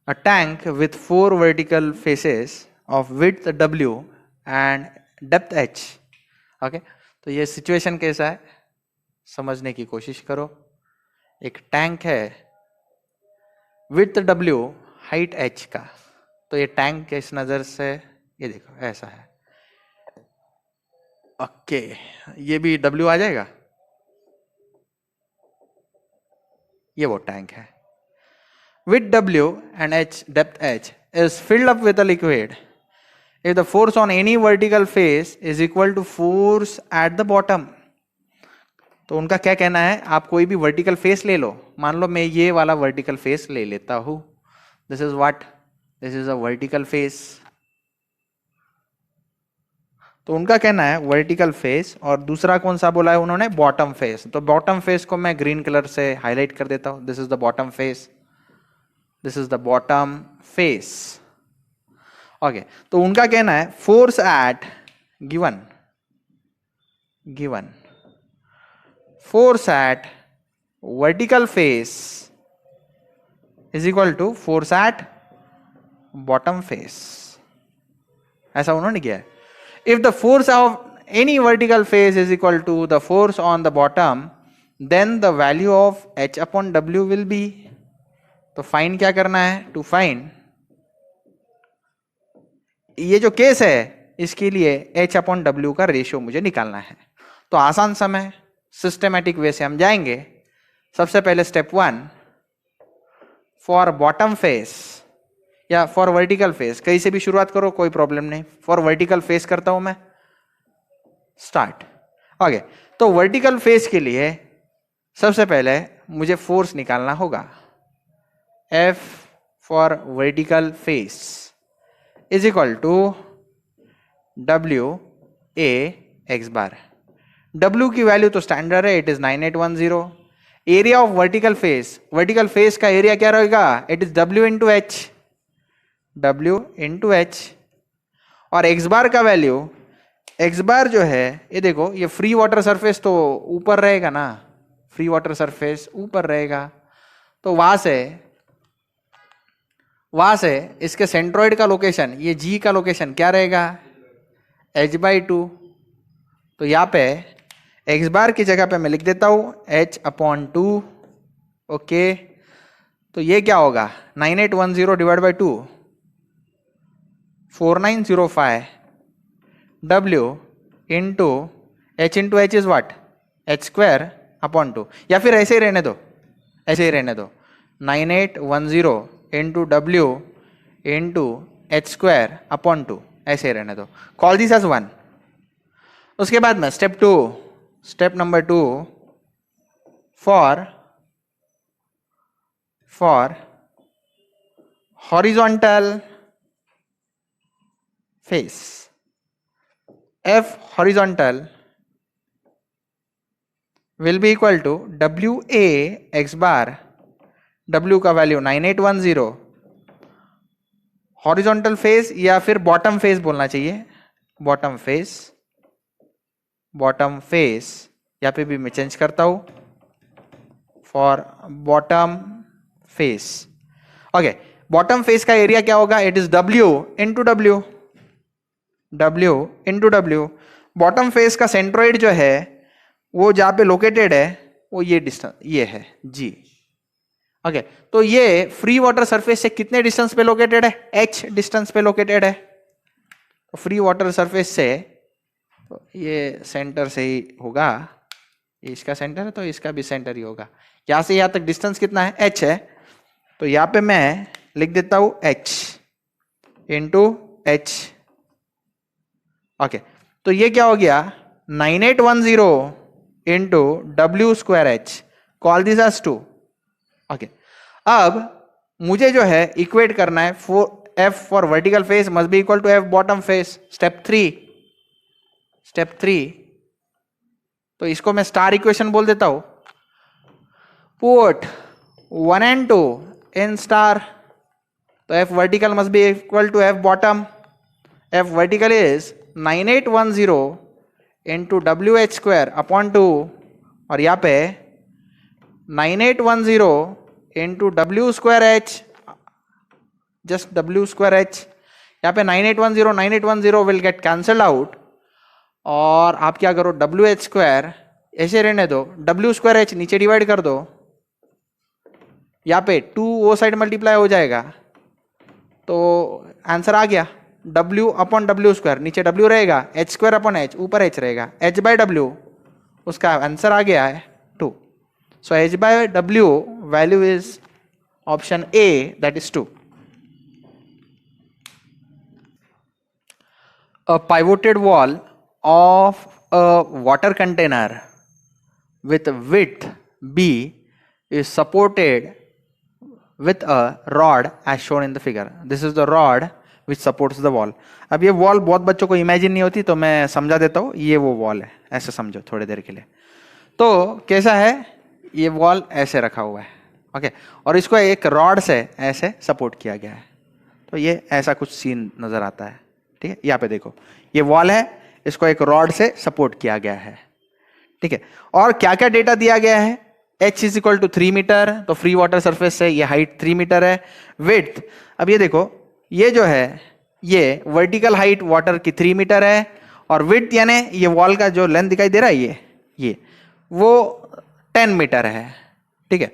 A tank with 4 vertical faces of width W and depth H. Okay, तो ये सिचुएशन कैसा है समझने की कोशिश करो। एक टैंक है, विड्थ W, हाइट H का। तो ये टैंक किस नजर से, ये देखो ऐसा है। ओके, ये भी W आ जाएगा, ये वो टैंक है। With W and H, depth H is filled up with a liquid. If the force on any vertical face is equal to force at the bottom, तो उनका क्या कहना है? आप कोई भी वर्टिकल फेस ले लो, मान लो मैं ये वाला वर्टिकल फेस ले लेता हूं। This is what? This is a vertical face. तो उनका कहना है वर्टिकल फेस, और दूसरा कौन सा बोला है उन्होंने? Bottom face. तो बॉटम फेस को मैं ग्रीन कलर से हाईलाइट कर देता हूं। This is the bottom face, this is the bottom face. Okay, तो उनका कहना है force at given force at vertical face is equal to force at bottom face, ऐसा उन्होंने किया है। If the force of any vertical face is equal to the force on the bottom, then the value of H upon W will be. तो fine क्या करना है? To fine ये जो केस है इसके लिए H अपॉन W का रेशियो मुझे निकालना है। तो आसान समय सिस्टमैटिक वे से हम जाएंगे। सबसे पहले स्टेप 1, फॉर बॉटम फेस या फॉर वर्टिकल फेस, कहीं से भी शुरुआत करो कोई प्रॉब्लम नहीं। फॉर वर्टिकल फेस करता हूं मैं, स्टार्ट। ओके, तो वर्टिकल फेस के लिए सबसे पहले मुझे फोर्स निकालना होगा। F for vertical face is equal to W A X bar. W की वैल्यू तो स्टैंडर्ड है, it is 9810। Area of vertical face का एरिया क्या रहेगा? इट इज W इंटू एच। और एक्स बार का वैल्यू, एक्स बार जो है ये देखो, ये फ्री वाटर सरफेस तो ऊपर रहेगा ना, फ्री वाटर सरफेस ऊपर रहेगा। तो वहां से इसके सेंट्रोइड का लोकेशन, ये G का लोकेशन क्या रहेगा? H/2। तो यहाँ पे एक्स बार की जगह पे मैं लिख देता हूं H/2। ओके, तो ये क्या होगा? 9810 divide by 2, 4905 W into H into H is what? H²/2। या फिर ऐसे ही रहने दो, 9810 इंटू W इंटू H²/2, ऐसे ही रहने दो। Call this as 1। उसके बाद में step number 2, for horizontal face, F horizontal will be equal to WA x bar। W का वैल्यू 9810, हॉरिजॉन्टल फेस या फिर बॉटम फेस बोलना चाहिए, बॉटम फेस बॉटम फेस, यहाँ पे भी मैं चेंज करता हूं for bottom face. Okay, bottom face का एरिया क्या होगा? It is W into W, W into W. Bottom face का सेंट्रोइड जो है वो जहां पे लोकेटेड है वो ये डिस्टेंस ये है G। ओके, तो ये फ्री वाटर सरफेस से कितने डिस्टेंस पे लोकेटेड है? H डिस्टेंस पे लोकेटेड है। तो फ्री वाटर सरफेस से तो ये सेंटर से ही होगा, ये इसका सेंटर है तो इसका भी सेंटर ही होगा। यहां से यहां तक डिस्टेंस कितना है? H है। तो यहां पे मैं लिख देता हूं H इंटू H। ओके, तो ये क्या हो गया? 9810 into W square H। Call this as 2। Okay, अब मुझे जो है इक्वेट करना है F for vertical face must be equal to F bottom face. Step 3, तो इसको मैं स्टार इक्वेशन बोल देता हूं। पुट 1 and 2 इन स्टार, तो F vertical must be equal to F bottom. F vertical is 9810 into WH square upon 2, और यहाँ पे 9810 into W square H, just W square H। यहाँ पे 9810 विल गेट कैंसल आउट, और आप क्या करो? WH स्क्वायर ऐसे रहने दो, W स्क्वायर H नीचे डिवाइड कर दो, यहाँ पे 2 वो साइड मल्टीप्लाई हो जाएगा, तो आंसर आ गया W अपॉन W स्क्वायर। नीचे W रहेगा, H स्क्वायर अपॉन H, ऊपर H रहेगा, H बाय W, उसका आंसर आ गया है 2। So H by W value is option A, that is 2। A pivoted wall of a water container with width B is supported with a rod as shown in the figure. This is the rod which supports the wall. अब ये wall बहुत बच्चों को imagine नहीं होती, तो मैं समझा देता हूँ। ये वो वॉल है, ऐसे समझो थोड़ी देर के लिए। तो कैसा है? ये वॉल ऐसे रखा हुआ है, ओके, और इसको एक रॉड से ऐसे सपोर्ट किया गया है। तो ये ऐसा कुछ सीन नजर आता है, ठीक है। यहाँ पे देखो, ये वॉल है, इसको एक रॉड से सपोर्ट किया गया है, ठीक है। और क्या क्या डेटा दिया गया है? H is equal to 3 metre, तो फ्री वाटर सरफेस से ये हाइट 3 मीटर है। विड्थ, अब ये देखो, ये जो है ये वर्टिकल हाइट वाटर की 3 मीटर है, और विड्थ यानी ये वॉल का जो लेंथ दिखाई दे रहा है ये वो 10 मीटर है, ठीक है।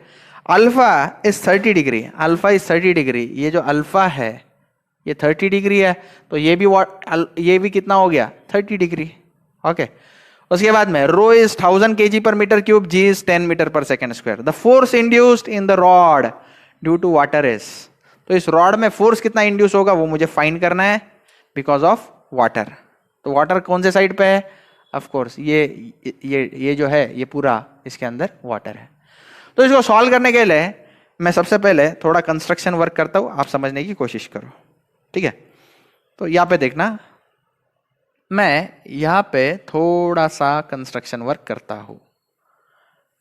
Alpha is 30 degree, alpha is 30 degree. ये जो अल्फा है ये 30 डिग्री है, तो ये भी कितना हो गया? 30 डिग्री, ओके। उसके बाद में rho is 1000 kg per metre cube, G is 10 metre per second square. The force induced in the rod due to water is, तो इस रॉड में फोर्स कितना इंड्यूस होगा वो मुझे फाइंड करना है बिकॉज ऑफ वाटर। तो वाटर कौन से साइड पे है? ऑफ कोर्स ये जो है ये पूरा इसके अंदर वाटर है। तो इसको सॉल्व करने के लिए मैं सबसे पहले थोड़ा कंस्ट्रक्शन वर्क करता हूं, आप समझने की कोशिश करो, ठीक है। तो यहाँ पे देखना, मैं यहाँ पे थोड़ा सा कंस्ट्रक्शन वर्क करता हूं।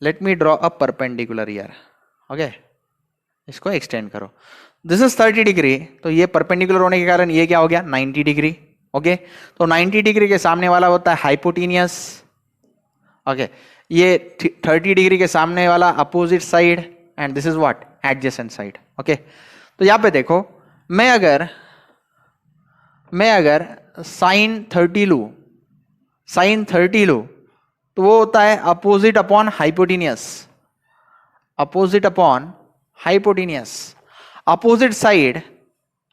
Let me draw a perpendicular here, okay. इसको एक्सटेंड करो। दिस इज 30 डिग्री, तो ये परपेंडिकुलर होने के कारण ये क्या हो गया? 90 डिग्री, ओके। तो 90 डिग्री के सामने वाला होता है हाइपोटेनियस, ओके। ये 30 डिग्री के सामने वाला opposite side, and this is what? Adjacent side, okay. तो यहाँ पे देखो, मैं अगर साइन 30 लूं, तो वो होता है opposite upon hypotenuse, opposite side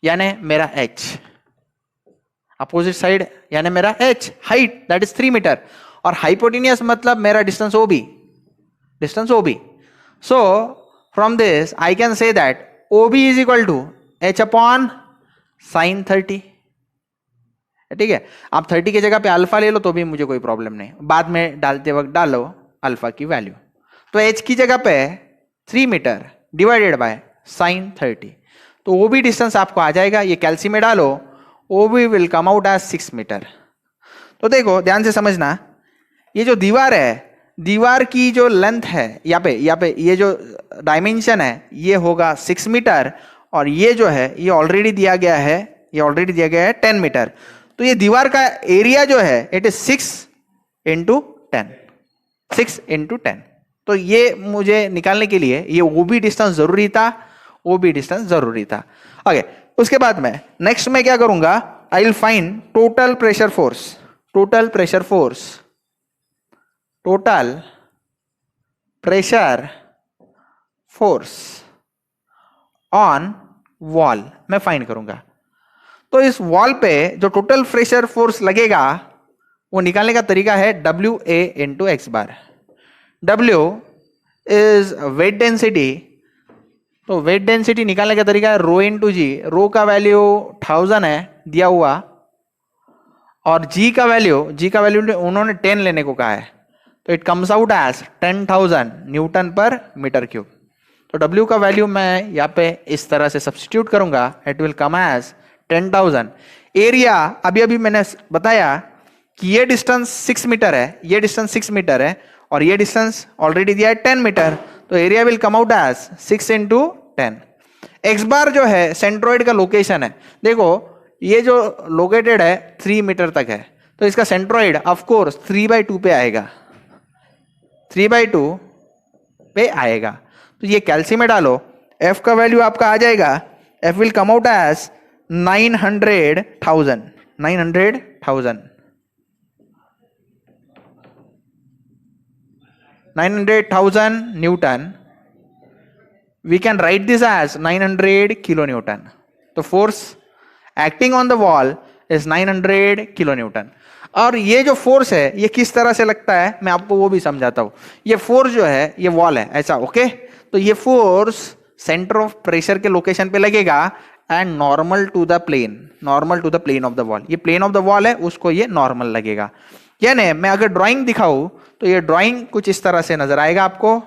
यानी मेरा H, अपोजिट साइड यानी मेरा H, height that is 3 metre, और हाइपोटेनियस मतलब मेरा distance OB। So from this I can say that OB is equal to H upon sine 30, ठीक है। आप 30 की जगह पे अल्फा ले लो तो भी मुझे कोई प्रॉब्लम नहीं, बाद में डालते वक्त डालो अल्फा की वैल्यू। तो H की जगह पे 3 मीटर डिवाइडेड बाय साइन 30, तो वो भी डिस्टेंस आपको आ जाएगा। ये कैल्सी में डालो, OB will come out as 6 metre. तो देखो ध्यान से समझना, ये जो दीवार है, दीवार की जो लेंथ है यहाँ पे ये जो डायमेंशन है ये होगा 6 मीटर, और ये जो है ये ऑलरेडी दिया गया है 10 मीटर। तो ये दीवार का एरिया जो है इट इज इंटू 10, 6 इंटू 10। तो ये मुझे निकालने के लिए ये ओबी डिस्टेंस जरूरी था, ओबी डिस्टेंस जरूरी था। ओके, उसके बाद में नेक्स्ट में क्या करूंगा, I will find total pressure force, total pressure force, total pressure force on wall मैं फाइंड करूंगा। तो इस वॉल पे जो टोटल प्रेशर फोर्स लगेगा वो निकालने का तरीका है W A into X bar. W is weight density, तो वेट डेंसिटी निकालने का तरीका है रो इंटू जी। रो का वैल्यू 1000 है दिया हुआ, और जी का वैल्यू उन्होंने 10 लेने को कहा है, तो it comes out as 10,000 newton per metre cube. तो डब्ल्यू का वैल्यू मैं यहाँ पे इस तरह से सब्सटीट्यूट करूंगा, it will come as 10,000। Area अभी अभी मैंने बताया कि ये डिस्टेंस 6 मीटर है, ये डिस्टेंस 6 मीटर है, और ये डिस्टेंस ऑलरेडी दिया है 10 मीटर, तो area will come out as 6 into 10। X bar जो है सेंट्रोइड का लोकेशन है, देखो ये जो लोकेटेड है 3 मीटर तक है, तो इसका सेंट्रोइड ऑफ कोर्स 3/2 पे आएगा, 3/2 पे आएगा। तो ये कैल्सी में डालो, एफ का वैल्यू आपका आ जाएगा, F will come out as 900,000, 900,000 newton. We can write this as 900 kilonewton. तो force acting on the wall is 900 kilonewton. और ये जो फोर्स है ये किस तरह से लगता है मैं आपको वो भी समझाता हूं। ये फोर्स जो है ये वॉल है ऐसा, ओके। तो ये फोर्स सेंटर ऑफ प्रेशर के लोकेशन पे लगेगा and normal to the plane, normal to the plane of the wall. ये प्लेन ऑफ द वॉल है, उसको ये नॉर्मल लगेगा। यानी मैं अगर ड्राइंग दिखाऊं तो ये ड्राइंग कुछ इस तरह से नजर आएगा आपको।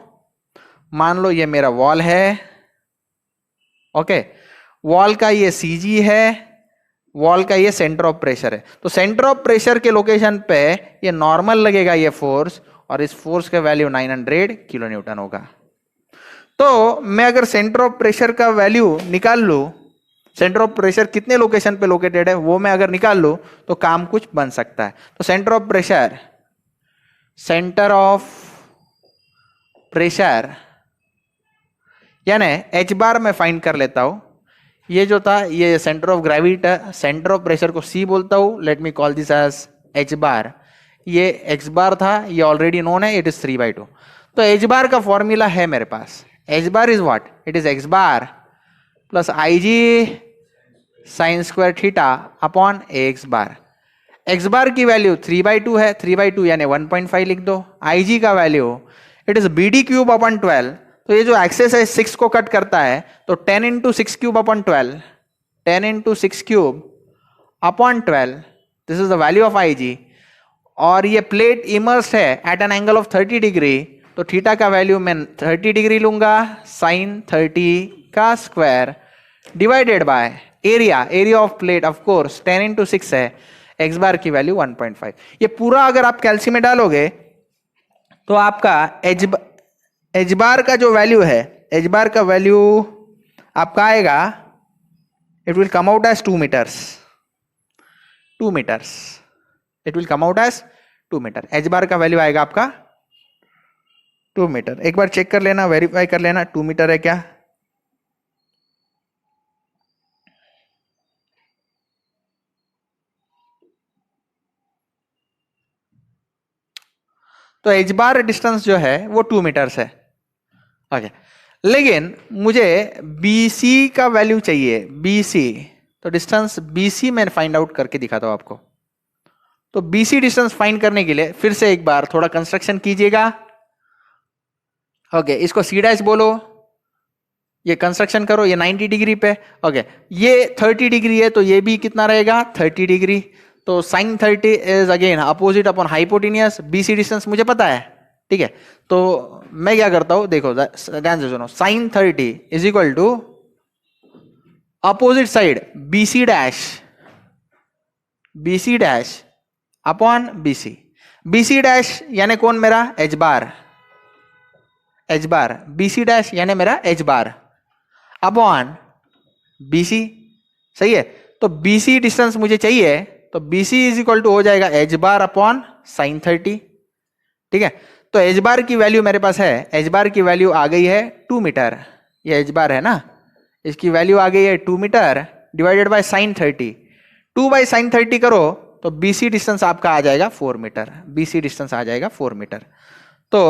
मान लो ये मेरा वॉल है, ओके, वॉल का ये सीजी है, वॉल का ये सेंटर ऑफ प्रेशर है। तो सेंटर ऑफ प्रेशर के लोकेशन पे ये नॉर्मल लगेगा ये फोर्स, और इस फोर्स का वैल्यू 900 किलो न्यूटन होगा। तो मैं अगर सेंटर ऑफ प्रेशर का वैल्यू निकाल लूं, सेंटर ऑफ प्रेशर कितने लोकेशन पे लोकेटेड है वो मैं अगर निकाल लूं तो काम कुछ बन सकता है। तो centre of pressure, centre of pressure यानी एच बार में फाइंड कर लेता हूं। ये जो था ये centre of gravity, centre of pressure को सी बोलता हूं, let me call this as H bar. ये एक्स बार था, ये ऑलरेडी नोन है, इट इज 3/2। तो एच बार का फॉर्मूला है मेरे पास, H bar is what, it is X bar plus I G sine square theta upon A X bar. X बार की वैल्यू 3/2 है, 3/2 यानी 1.5 लिख दो। आई जी का value it is B D cube upon 12। तो ये जो एक्सेस है 6 को कट करता है, तो 10 into 6 cube upon 12, 10 into 6 cube upon 12, this is the value of I G. और ये प्लेट इमर्स्ड है at an angle of 30 degree, तो थीटा का वैल्यू मैं 30 डिग्री लूंगा, साइन 30 का square divided by area, area of plate of course 10 into 6 है, X बार की वैल्यू 1.5। ये पूरा अगर आप कैल्सी में डालोगे तो आपका एच बार का जो वैल्यू है, एच बार का वैल्यू आपका आएगा, it will come out as 2 metres, 2 metres, it will come out as 2 metre. H bar का वैल्यू आएगा आपका 2 मीटर। एक बार चेक कर लेना, वेरीफाई कर लेना 2 मीटर है क्या। तो एच बार डिस्टेंस जो है वो 2 मीटर्स है, ओके। लेकिन मुझे BC का वैल्यू चाहिए, BC। तो डिस्टेंस BC मैं फाइंड आउट करके दिखाता हूं आपको। तो BC डिस्टेंस फाइंड करने के लिए फिर से एक बार थोड़ा कंस्ट्रक्शन कीजिएगा, ओके। इसको C' बोलो, ये कंस्ट्रक्शन करो, ये 90 डिग्री पे, ओके। ये 30 डिग्री है, तो ये भी कितना रहेगा 30 डिग्री। तो sine 30 is again opposite upon hypotenuse. BC distance मुझे पता है, ठीक है। तो मैं क्या करता हूं, देखो ध्यान से सुनो, sine 30 is equal to opposite side BC dash, BC dash upon BC। BC dash यानी कौन, मेरा H bar, H bar. BC dash यानी मेरा एच बार अपॉन BC, सही है। तो BC डिस्टेंस मुझे चाहिए, तो BC इज इक्वल टू हो जाएगा एच बार अपॉन साइन 30, ठीक है, तो एच बार की वैल्यू मेरे पास है, एच बार की वैल्यू आ गई है 2 मीटर, ये एच बार है ना, इसकी वैल्यू आ गई है 2 metre divided by sine 30, 2 by sine 30 करो तो BC डिस्टेंस आपका आ जाएगा 4 मीटर, BC डिस्टेंस आ जाएगा 4 मीटर। तो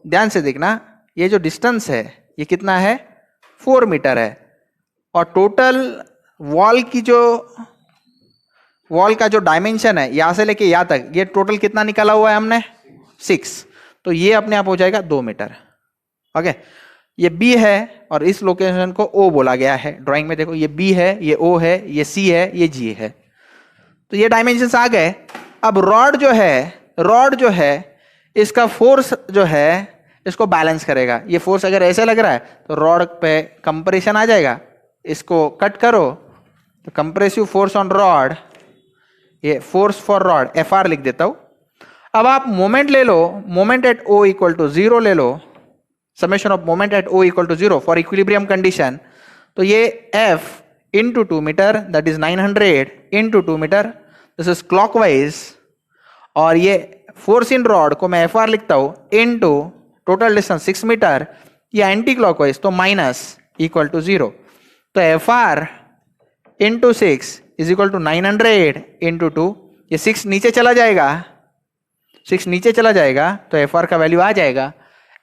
ध्यान से देखना, ये जो डिस्टेंस है ये कितना है, 4 मीटर है, और टोटल वॉल का जो डायमेंशन है यहां से लेके यहां तक, ये टोटल कितना निकाला हुआ है हमने, 6, तो ये अपने आप हो जाएगा 2 मीटर। ओके, ये B है और इस लोकेशन को O बोला गया है, ड्राइंग में देखो ये B है, ये O है, ये C है, ये G है, तो ये डायमेंशंस आ गए। अब रॉड जो है इसका फोर्स जो है इसको बैलेंस करेगा, ये फोर्स अगर ऐसे लग रहा है तो रॉड पे कंप्रेशन आ जाएगा, इसको कट करो तो कंप्रेसिव फोर्स ऑन रॉड, ये फोर्स फॉर रॉड FR लिख देता हूं। अब आप मोमेंट ले लो, moment at O equal to 0 ले लो, summation of moment at O equal to 0 for equilibrium condition, तो ये F into 2 metre that is 900 into 2 metre, this is clockwise, और ये फोर्स इन रॉड को मैं FR लिखता हूं इंटू टोटल डिस्टेंस 6 मीटर, ये एंटी क्लॉकवाइज तो माइनस इक्वल टू 0, तो FR into 6 is equal to 900 into 2, ये 6 नीचे चला जाएगा, 6 नीचे चला जाएगा तो FR का वैल्यू आ जाएगा,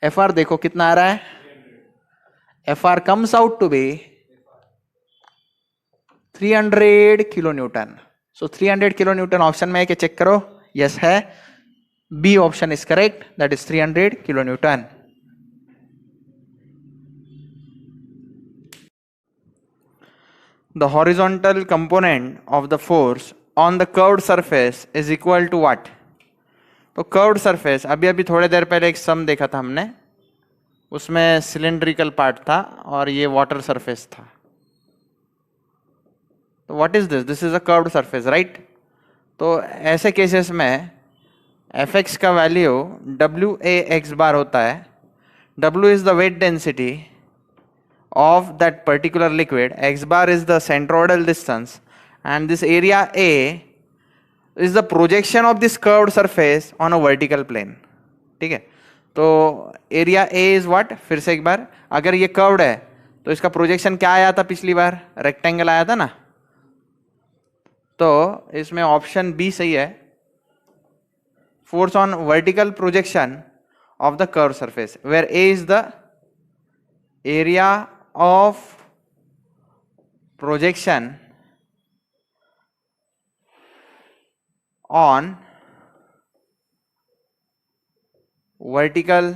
FR देखो कितना आ रहा है, FR comes out to be 300 kilo Newton. So 300 kilo Newton option में है कि चेक करो, यस है, B option is correct, that is 300 kilonewton. The horizontal component of the force on the curved surface is equal to what? तो curved surface, अभी थोड़ी देर पहले एक सम देखा था हमने, उसमें सिलेंड्रिकल पार्ट था और ये वाटर सरफेस था, तो what is this, this is a curved surface right. तो ऐसे केसेस में Fx का वैल्यू WA(x bar) होता है, W is the weight density of that particular liquid, x bar is the centroidal distance, and this area A is the projection of this curved surface on a vertical plane। ठीक है, तो area A is what, फिर से एक बार, अगर ये curved है तो इसका प्रोजेक्शन क्या आया था पिछली बार, रेक्टेंगल आया था ना, तो इसमें ऑप्शन बी सही है, force on vertical projection of the curved surface where A is the area of projection on vertical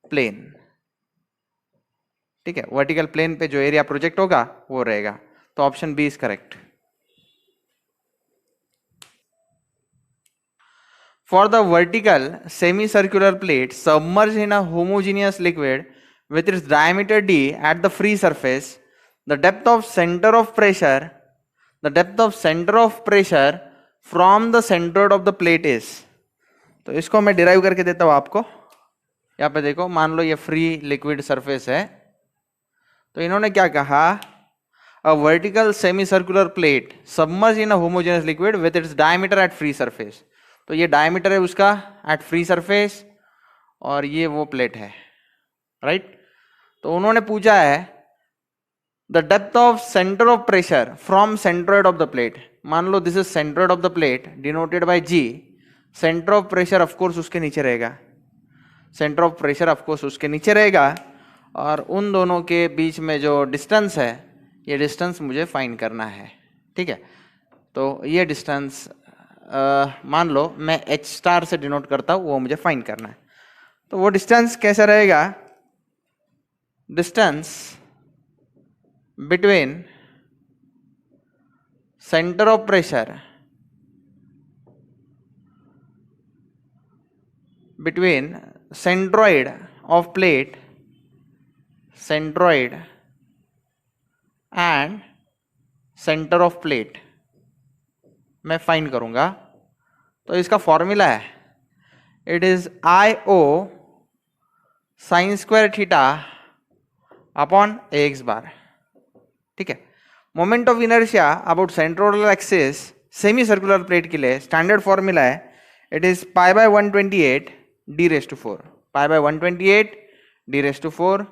plane। ठीक है, वर्टिकल प्लेन पे जो एरिया प्रोजेक्ट होगा वो रहेगा, तो option B is correct. For the vertical semicircular plate submerged in a homogeneous liquid with its diameter d at the free surface, the depth of center of pressure from the centroid of the plate is, तो इसको मैं derive करके देता हूं आपको। यहाँ पे देखो, मान लो ये फ्री लिक्विड सरफेस है, तो इन्होंने क्या कहा, a vertical semicircular plate submerged in a homogeneous liquid with its diameter at free surface, तो ये डायमीटर है उसका एट फ्री सरफेस और ये वो प्लेट है राइट। तो उन्होंने पूछा है the depth of centre of pressure from centroid of the plate, मान लो this is centroid of the plate denoted by G, centre of pressure of course उसके नीचे रहेगा, centre of pressure of course उसके नीचे रहेगा, और उन दोनों के बीच में जो डिस्टेंस है ये डिस्टेंस मुझे फाइंड करना है। ठीक है, तो ये डिस्टेंस मान लो मैं H स्टार से डिनोट करता हूं, वो मुझे फाइंड करना है। तो वो डिस्टेंस कैसा रहेगा, distance between centre of pressure between centroid of plate, centroid and centre of plate मैं फाइंड करूंगा। तो इसका फॉर्मूला है, it is IO sine square theta upon AX bar. ठीक है, moment of inertia about centroidal axis semi circular plate के लिए standard formula है, it is pi by 128 D raise to 4, pi by 128 D raise to 4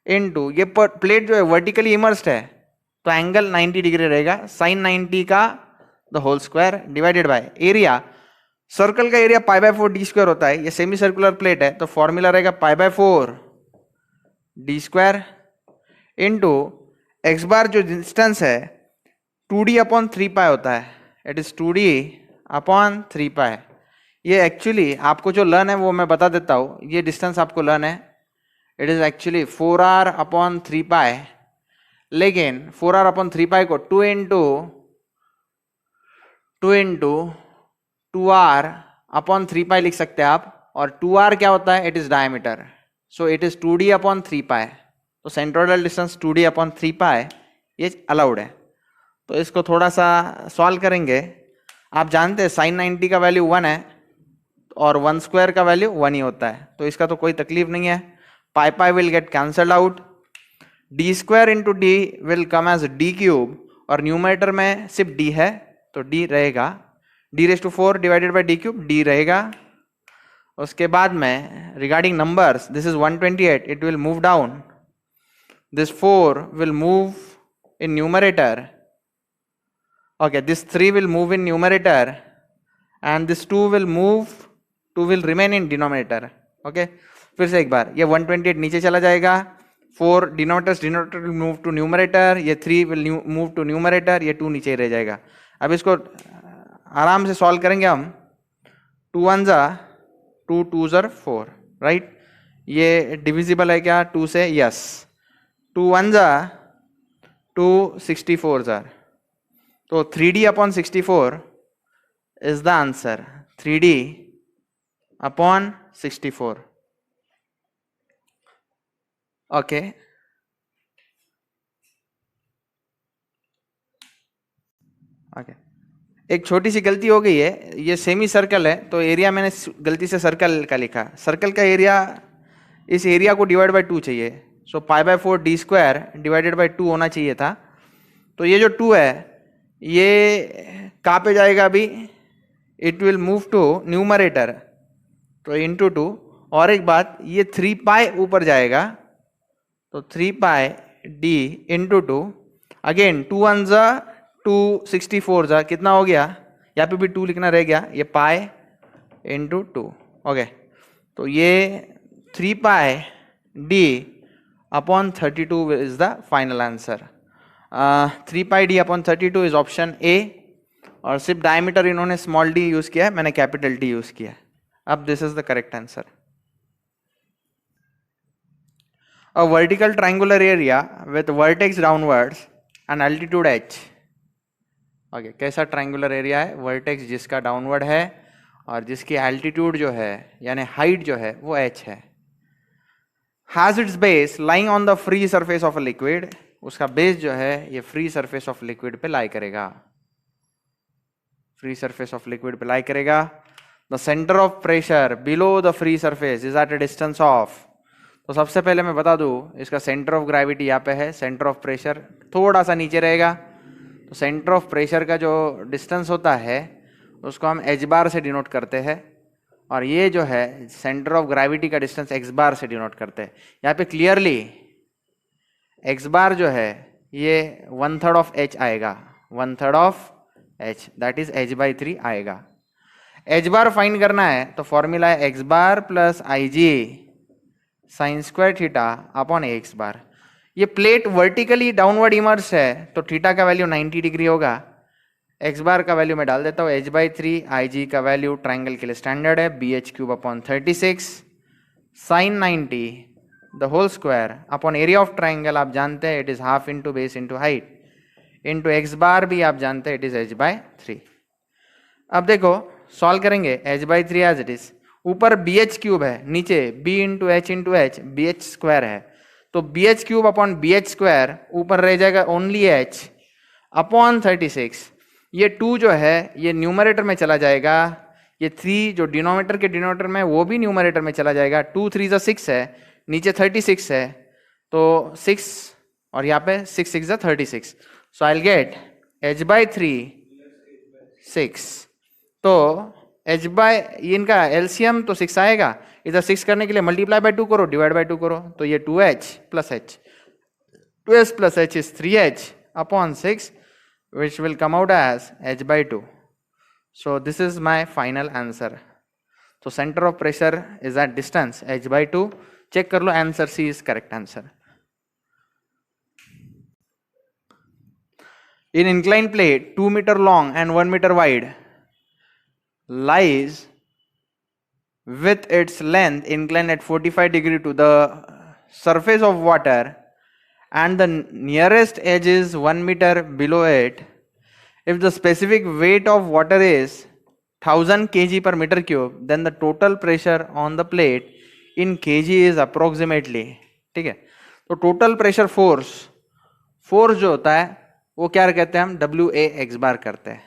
into ये plate जो है vertically immersed है तो एंगल 90 डिग्री रहेगा, साइन 90 का the whole square divided by area. Circle का area pi by 4 D square होता है, ये सेमी सर्कुलर प्लेट है तो फॉर्मूला रहेगा pi by 4 D square into X bar जो डिस्टेंस है 2d अपॉन 3 पाई होता है, इट इज 2d अपॉन 3 पाई। ये एक्चुअली आपको जो लर्न है वो मैं बता देता हूँ, ये डिस्टेंस आपको लर्न है, it is actually 4r upon 3 पाई, लेकिन 4r अपॉन 3 पाई को 2 इंटू 2r अपॉन 3 पाई लिख सकते हैं आप, और 2r क्या होता है, it is diameter, so it is 2d upon 3 pi. तो सेंट्रोइडल डिस्टेंस 2d अपॉन 3 पाई ये अलाउड है। तो इसको थोड़ा सा सॉल्व करेंगे। आप जानते हैं साइन 90 का वैल्यू 1 है और 1 स्क्वायर का वैल्यू 1 ही होता है, तो इसका तो कोई तकलीफ नहीं है। Pi pi will get cancelled out, D square into D will come as D cube, और न्यूमरेटर में सिर्फ डी है तो डी रहेगा, D raise to 4 divided by D cube, D रहेगा। उसके बाद में regarding numbers, this is 128, it will move down, this 4 will move in numerator, okay, this 3 will move in numerator and this 2 will remain in denominator, okay। फिर से एक बार, ये 128 नीचे चला जाएगा, 4 denominator will move to numerator, ये 3 will move to numerator, ये 2 नीचे रह जाएगा। अब इसको आराम से सॉल्व करेंगे हम, 2 1 जा 2 2 ज़र 4, राइट। ये डिविजिबल है क्या 2 से, यस, 2 1 जा 2 64 जार, तो 3d upon 64 is the answer, 3d upon 64, okay. Okay, एक छोटी सी गलती हो गई है, ये सेमी सर्कल है तो एरिया मैंने गलती से सर्कल का लिखा, सर्कल का एरिया इस एरिया को डिवाइड बाय 2 चाहिए, so pi by 4 D square divided by 2 होना चाहिए था। तो ये जो 2 है ये कहाँ पे जाएगा अभी, it will move to numerator, तो इंटू 2, और एक बात ये 3 पाई ऊपर जाएगा तो 3 पाई डी इंटू 2, अगेन 2 1 जा 2 64 जा, कितना हो गया, यहाँ पे भी 2 लिखना रह गया, ये पाई इंटू 2, ओके। तो ये 3 pi D upon 32 is the final answer. 3 pi D upon 32 is option A, और सिर्फ डायमीटर इन्होंने स्मॉल डी यूज किया है, मैंने कैपिटल डी यूज किया है। अब this is the correct answer. A vertical triangular area with vertex downwards and altitude h, okay, कैसा ट्रायंगुलर एरिया है, वर्टेक्स जिसका डाउनवर्ड है और जिसकी एल्टीट्यूड जो है यानी हाइट जो है वो h है, has its base lying on the free surface of a liquid, उसका बेस जो है ये फ्री सरफेस ऑफ लिक्विड पे लाई करेगा, फ्री सरफेस ऑफ लिक्विड पे लाई करेगा। The centre of pressure below the free surface is at a distance of, तो सबसे पहले मैं बता दूं इसका सेंटर ऑफ ग्रेविटी यहाँ पे है, सेंटर ऑफ प्रेशर थोड़ा सा नीचे रहेगा, तो सेंटर ऑफ प्रेशर का जो डिस्टेंस होता है उसको हम h बार से डिनोट करते हैं, और ये जो है सेंटर ऑफ ग्रेविटी का डिस्टेंस x बार से डिनोट करते हैं। यहाँ पे क्लियरली x बार जो है ये 1/3 ऑफ h आएगा, 1/3 of h, that is h/3 आएगा। h बार फाइंड करना है तो फॉर्मूला है x bar plus IG sine square theta upon x bar. ये प्लेट वर्टिकली डाउनवर्ड इमर्स है तो थीटा का वैल्यू 90 डिग्री होगा, x बार का वैल्यू मैं डाल देता हूँ h/3, IG का वैल्यू ट्राइंगल के लिए स्टैंडर्ड है bh³ upon 36 sine 90 the whole square upon area of triangle, आप जानते हैं it is half into base into height into x bar भी आप जानते हैं इट इज h/3। अब देखो सॉल्व करेंगे h/3 एज इट इज, ऊपर bh³ है, नीचे b इंटू h bh² है, तो bh³ अपॉन bh², ऊपर रह जाएगा ओनली h अपॉन 36, ये 2 जो है ये न्यूमरेटर में चला जाएगा, ये 3 जो डिनोमिनेटर के डिनोमिनेटर में वो भी न्यूमरेटर में चला जाएगा, 2 3 जा 6 है, नीचे 36 है तो 6 और यहाँ पे 6 6 जा 36, सो आई विल गेट h/3 6, तो इनका एलसीएम तो 6 आएगा, इधर 6 करने के लिए मल्टीप्लाई बाय 2 करो, डिवाइड बाय 2 करो, तो ये 2h plus h, 2h plus h is 3h upon 6, which will come out as h by 2. So this is my final answer. So center of pressure is at distance h by 2. Check कर लो, answer C is correct answer. In inclined plate 2 meter long and 1 meter wide lies with its length inclined at 45 degree to the surface of water and the nearest edge is 1 meter below it. If the specific weight of water is 1000 kg per meter cube, then the total pressure on the plate in kg is approximately. ठीक है, तो total pressure force जो होता है वो क्या कहते हैं हम, डब्ल्यू ए एक्स बार करते हैं.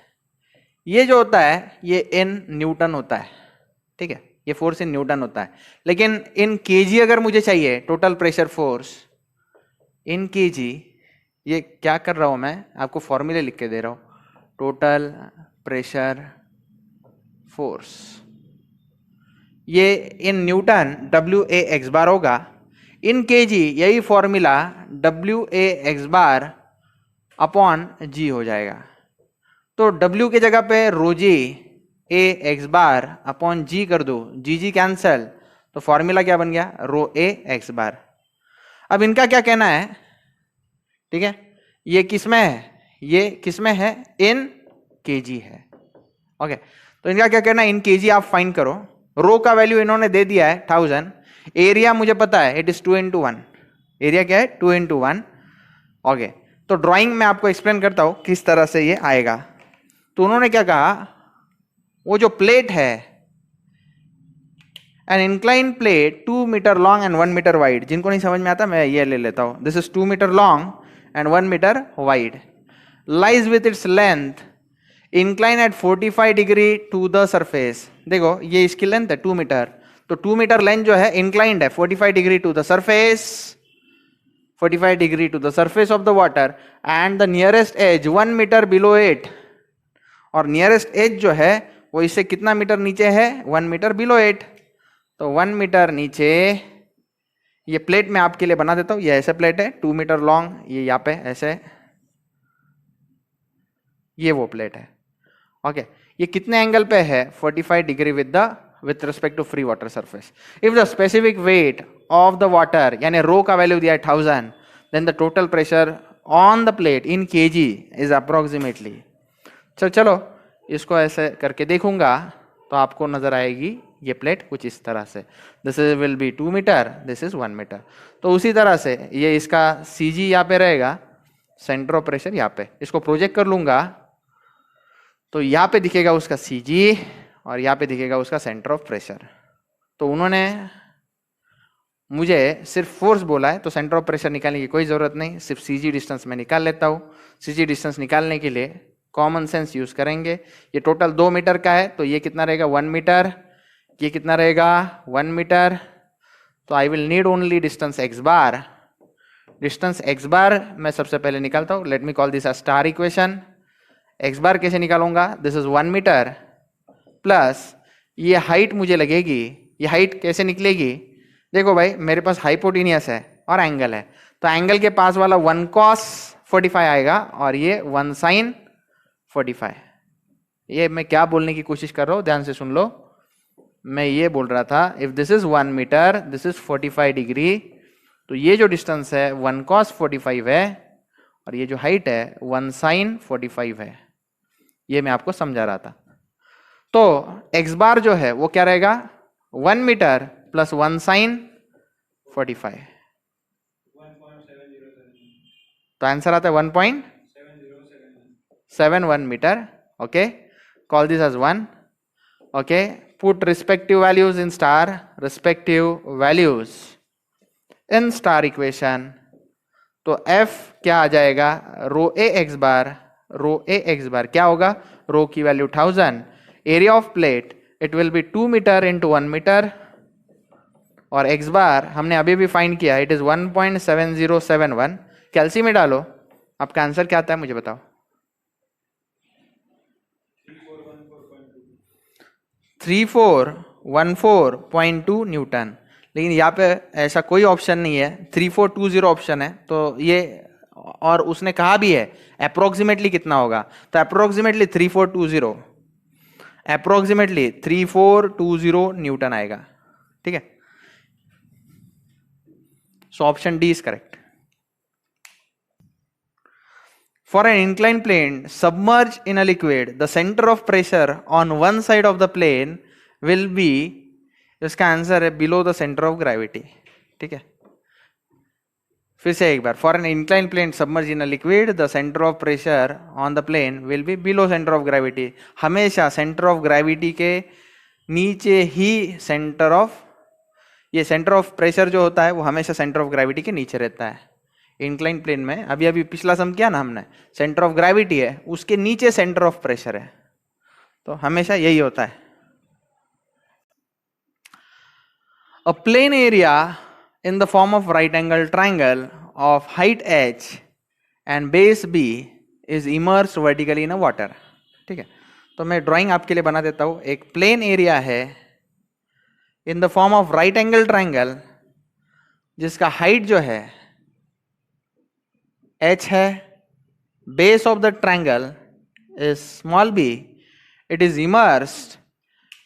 ये जो होता है ये इन न्यूटन होता है. ठीक है, ये फोर्स इन न्यूटन होता है. लेकिन इन केजी अगर मुझे चाहिए total pressure force in KG, ये क्या कर रहा हूं मैं, आपको फॉर्मूले लिख के दे रहा हूं. टोटल प्रेशर फोर्स ये in newton W A X bar होगा. इन केजी यही formula W A X bar upon G हो जाएगा. तो डब्ल्यू की जगह पे रो जी ए एक्स बार अपॉन जी कर दो, जी जी कैंसल, तो फॉर्मूला क्या बन गया, रो ए एक्स बार. अब इनका क्या कहना है, ठीक है, ये किसमें है, ये किसमें है, इन केजी है. ओके, तो इनका क्या कहना है, इन केजी आप फाइंड करो. रो का वैल्यू इन्होंने दे दिया है 1000. एरिया मुझे पता है इट इज 2 into 1. एरिया क्या है, 2 into 1. ओके, तो ड्राइंग में आपको एक्सप्लेन करता हूं किस तरह से ये आएगा. तो उन्होंने क्या कहा, वो जो प्लेट है an incline plate 2 metre long and 1 metre wide, जिनको नहीं समझ में आता मैं ये ले लेता हूं. This is 2 metre long and 1 metre wide, lies with its length incline at 45 degree to the surface. देखो ये इसकी लेंथ है 2 मीटर, तो 2 मीटर लेंथ जो है इंक्लाइंड है 45 degree to the surface, 45 degree to the surface of the water and the nearest edge 1 metre below it. और nearest edge जो है वो इससे कितना मीटर नीचे है, 1 मीटर बिलो इट. तो 1 मीटर नीचे, ये प्लेट मैं आपके लिए बना देता हूं. ये ऐसे प्लेट है 2 मीटर लॉन्ग, ये यहाँ पे ऐसे, ये वो प्लेट है. ओके, ये कितने एंगल पे है, 45 degree with respect to free water surface. If the specific weight of the water, यानी रो का वैल्यू दिया है 1000, then the total pressure on the plate in KG is approximately. चलो इसको ऐसे करके देखूंगा तो आपको नजर आएगी ये प्लेट कुछ इस तरह से. This is will be 2 metre, this is 1 metre. तो उसी तरह से ये इसका सी जी यहाँ पे रहेगा, सेंटर ऑफ प्रेशर यहाँ पे. इसको प्रोजेक्ट कर लूंगा तो यहाँ पे दिखेगा उसका सी जी और यहाँ पे दिखेगा उसका सेंटर ऑफ प्रेशर. तो उन्होंने मुझे सिर्फ फोर्स बोला है, तो सेंटर ऑफ प्रेशर निकालने की कोई जरूरत नहीं, सिर्फ सी जी डिस्टेंस में निकाल लेता हूँ. सी जी डिस्टेंस निकालने के लिए कॉमन सेंस यूज करेंगे. ये टोटल 2 मीटर का है, तो ये कितना रहेगा, 1 मीटर. ये कितना रहेगा, 1 मीटर. तो I will need only distance X bar. Distance X bar मैं सबसे पहले निकालता हूँ. Let me call this a star equation. X bar कैसे निकालूंगा, दिस इज 1 मीटर प्लस ये हाइट मुझे लगेगी. ये हाइट कैसे निकलेगी, देखो भाई मेरे पास हाइपोटेनियस है और एंगल है, तो एंगल के पास वाला 1 cos 45 आएगा और ये 1 sin 45. ये मैं क्या बोलने की कोशिश कर रहा हूँ, ध्यान से सुन लो. मैं ये बोल रहा था if this is 1 metre, this is 45 degree, तो ये जो डिस्टेंस है 1 cos 45 है और ये जो हाइट है 1 sin 45 है. ये मैं आपको समझा रहा था. तो एक्स बार जो है वो क्या रहेगा, 1 मीटर प्लस 1 sin 45. तो आंसर आता है 1.71 metre. Okay, call this as 1. Okay, put respective values in star, respective values in star equation. तो F क्या आ जाएगा, रो ए एक्स बार. रो ए एक्स बार क्या होगा, रो की value 1000, area of plate it will be 2 metre into 1 metre, और X bar हमने अभी भी फाइंड किया, इट इज 1.7071. कैलसी में डालो, आपका आंसर क्या आता है मुझे बताओ. 3414.2. 14.2 न्यूटन, लेकिन यहाँ पे ऐसा कोई ऑप्शन नहीं है, 3420 ऑप्शन है, तो ये, और उसने कहा भी है अप्रोक्सीमेटली कितना होगा, तो अप्रोक्सीमेटली 3420 न्यूटन आएगा, ठीक है। So option D is correct. For an inclined plane submerged in a liquid, the center of pressure on one side of the plane will be, इसका आंसर है below the center of gravity, ठीक है। फिर से एक बार, for an inclined plane submerged in a liquid, the center of pressure on the plane will be below center of gravity। हमेशा center of gravity के नीचे ही center of, ये center of pressure जो होता है वो हमेशा center of gravity के नीचे रहता है। इंक्लाइन प्लेन में अभी अभी पिछला सम किया ना हमने, सेंटर ऑफ ग्रेविटी है, उसके नीचे सेंटर ऑफ प्रेशर है, तो हमेशा यही होता है। A plane area in the form of right angle triangle of height h and base b is immersed vertically in a water, ठीक है। तो मैं ड्राइंग आपके लिए बना देता हूं। एक प्लेन एरिया है इन the form of right angle triangle, जिसका हाइट जो है h है, base of the triangle is small b, it is immersed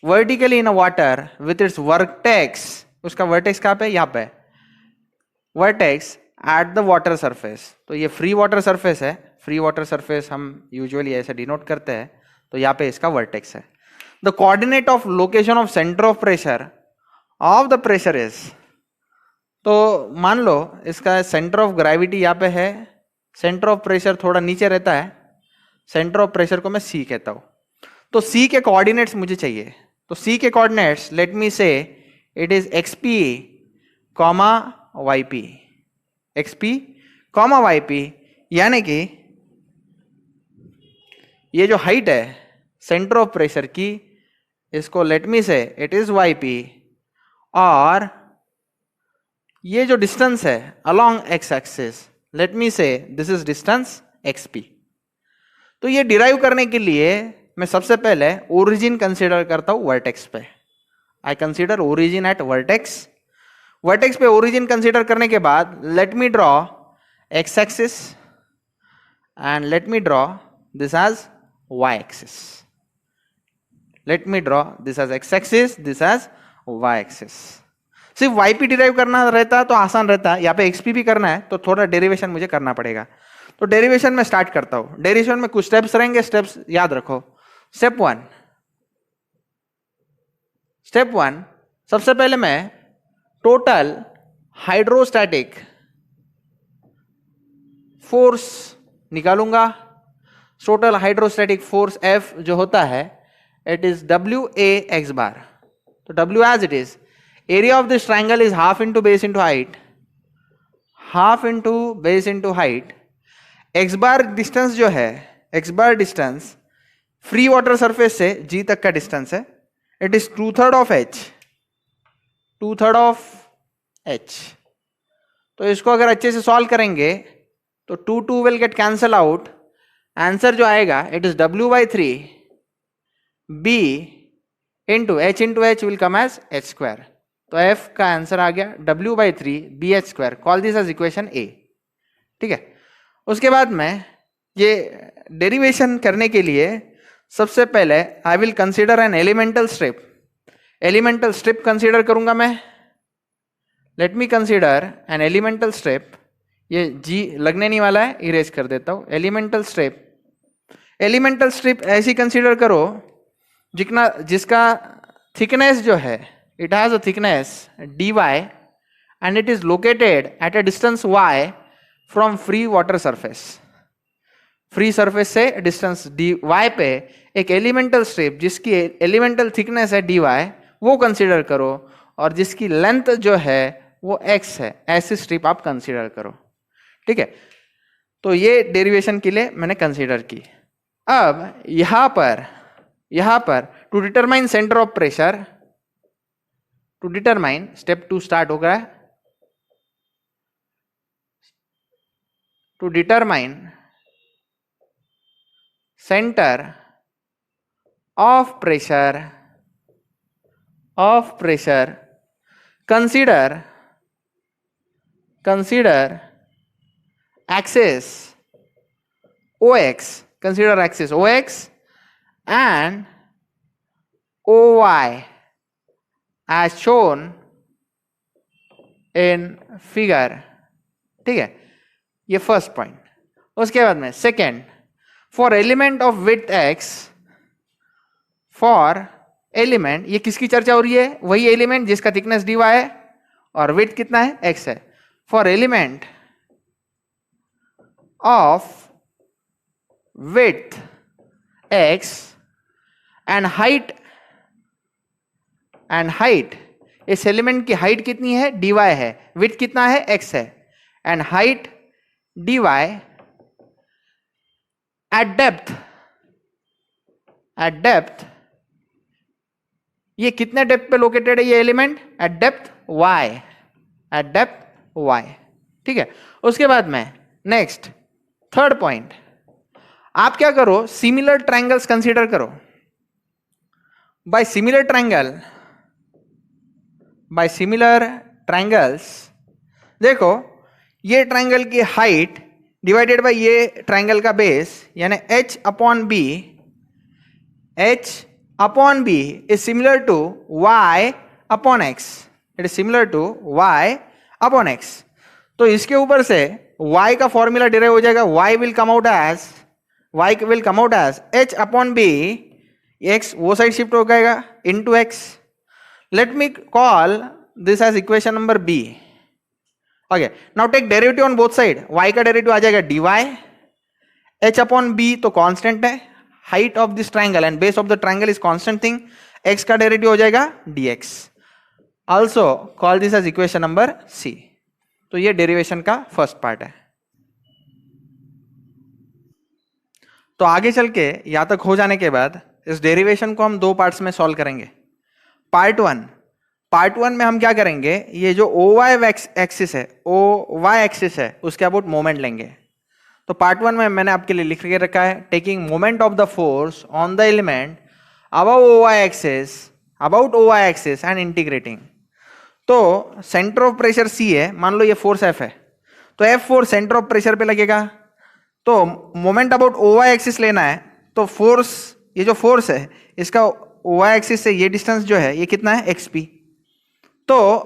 vertically in a water with its vertex, उसका वर्टेक्स कहाँ पे, यहाँ पे vertex at the water surface. तो ये फ्री वाटर सरफेस है, फ्री वाटर सरफेस हम यूजुअली ऐसे डिनोट करते हैं, तो यहाँ पे इसका वर्टेक्स है। The coordinate of location of centre of pressure of the pressure is, तो मान लो इसका सेंटर ऑफ ग्रेविटी यहाँ पे है, सेंटर ऑफ प्रेशर थोड़ा नीचे रहता है, सेंटर ऑफ प्रेशर को मैं सी कहता हूं, तो सी के कोऑर्डिनेट्स मुझे चाहिए। तो सी के कोऑर्डिनेट्स, लेट मी से it is XP comma YP, XP comma YP, यानी कि ये जो हाइट है सेंटर ऑफ प्रेशर की, इसको लेट मी से इट इज वाईपी, और ये जो डिस्टेंस है अलोंग एक्स एक्सिस, लेट मी से दिस इज डिस्टेंस xp। तो ये डिराइव करने के लिए मैं सबसे पहले ओरिजिन कंसीडर करता हूं वर्टेक्स पे। I consider origin at vertex, vertex पे ओरिजिन कंसीडर करने के बाद let me draw X axis and let me draw this as y axis, let me draw this as x axis, this as y axis. सिर्फ yp derive करना रहता तो आसान रहता, यहाँ पे xp भी करना है तो थोड़ा डेरिवेशन मुझे करना पड़ेगा। तो डेरिवेशन में स्टार्ट करता हूं। डेरिवेशन में कुछ स्टेप्स रहेंगे, स्टेप्स याद रखो। स्टेप वन, सबसे पहले मैं टोटल हाइड्रोस्टैटिक फोर्स निकालूंगा। टोटल हाइड्रोस्टैटिक फोर्स F जो होता है it is WA x bar. तो W as it is, area of this triangle is half into base into height, half into base into height। x bar distance जो है, x बार distance free water surface से g तक का distance है, it is 2/3 of h, 2/3 of h। तो इसको अगर अच्छे से सॉल्व करेंगे तो 2 will get cancel out, answer जो आएगा it is W/3 b into h will come as h²। तो F का आंसर आ गया W/3 BH²। Call this as equation A, ठीक है। उसके बाद में ये डेरिवेशन करने के लिए सबसे पहले I will consider N elemental strip. Elemental strip consider करूंगा मैं। Let me consider N elemental strip. ये G लगने नहीं वाला है, इरेज कर देता हूं। एलिमेंटल स्ट्रिप, एलिमेंटल स्ट्रिप ऐसी कंसीडर करो जिसका थिकनेस जो है, it has a thickness dy and it is located at a distance y from free water surface। Free surface से डिस्टेंस dy पे एक एलिमेंटल स्ट्रिप जिसकी एलिमेंटल थिकनेस है dy वो कंसीडर करो, और जिसकी लेंथ जो है वो x है, ऐसी स्ट्रिप आप कंसीडर करो, ठीक है। तो ये डेरिवेशन के लिए मैंने कंसीडर की। अब यहां पर to determine centre of pressure, to determine, step 2 start हो गया है। To determine centre of pressure of pressure, consider axis OX, consider axis OX and OY as shown in figure. ठीक है, ये फर्स्ट पॉइंट. उसके बाद में second, for element of width x, for element, ये किसकी चर्चा हो रही है? वही एलिमेंट जिसका थिकनेस dy है और विड्थ कितना है? x है. For element of width x and height, इस एलिमेंट की हाइट कितनी है? dy है. विड्थ कितना है? x है. And height dy eight depth, ये कितने डेप्थ पे लोकेटेड है ये एलिमेंट? Eight depth y. ठीक है. उसके बाद में नेक्स्ट थर्ड पॉइंट, आप क्या करो? सिमिलर ट्रायंगल्स कंसीडर करो. बाय सिमिलर ट्रायंगल्स देखो, ये ट्रायंगल की हाइट डिवाइडेड बाय ये ट्रायंगल का बेस, यानी h upon b is similar to y upon x. It is similar to y upon x. तो इसके ऊपर से y का फॉर्मूला डिराइव हो जाएगा. y will come out as h upon b, x वो साइड शिफ्ट हो जाएगा into x. Let me call this as equation number b. Okay, now take derivative on both side. y का derivative आ जाएगा dy, h upon b तो constant है, height of this triangle and base of the triangle is constant thing. x का derivative हो जाएगा dx. Also call this as equation number c. तो ये डेरिवेशन का फर्स्ट पार्ट है. तो आगे चल के यहां तक हो जाने के बाद इस डेरिवेशन को हम दो पार्ट्स में सॉल्व करेंगे. पार्ट वन में हम क्या करेंगे? ये जो OY एक्सिस है उसके अबाउट मोमेंट लेंगे. तो पार्ट वन में मैंने आपके लिए लिख के रखा है, taking moment of the force on the element about OY axis and integrating. तो सेंटर ऑफ प्रेशर C है, मान लो ये फोर्स F है, तो F force centre of pressure पे लगेगा. तो मोमेंट अबाउट OY एक्सिस लेना है, तो फोर्स, ये जो फोर्स है इसका OY एक्सिस से ये डिस्टेंस जो है ये कितना है? xp. तो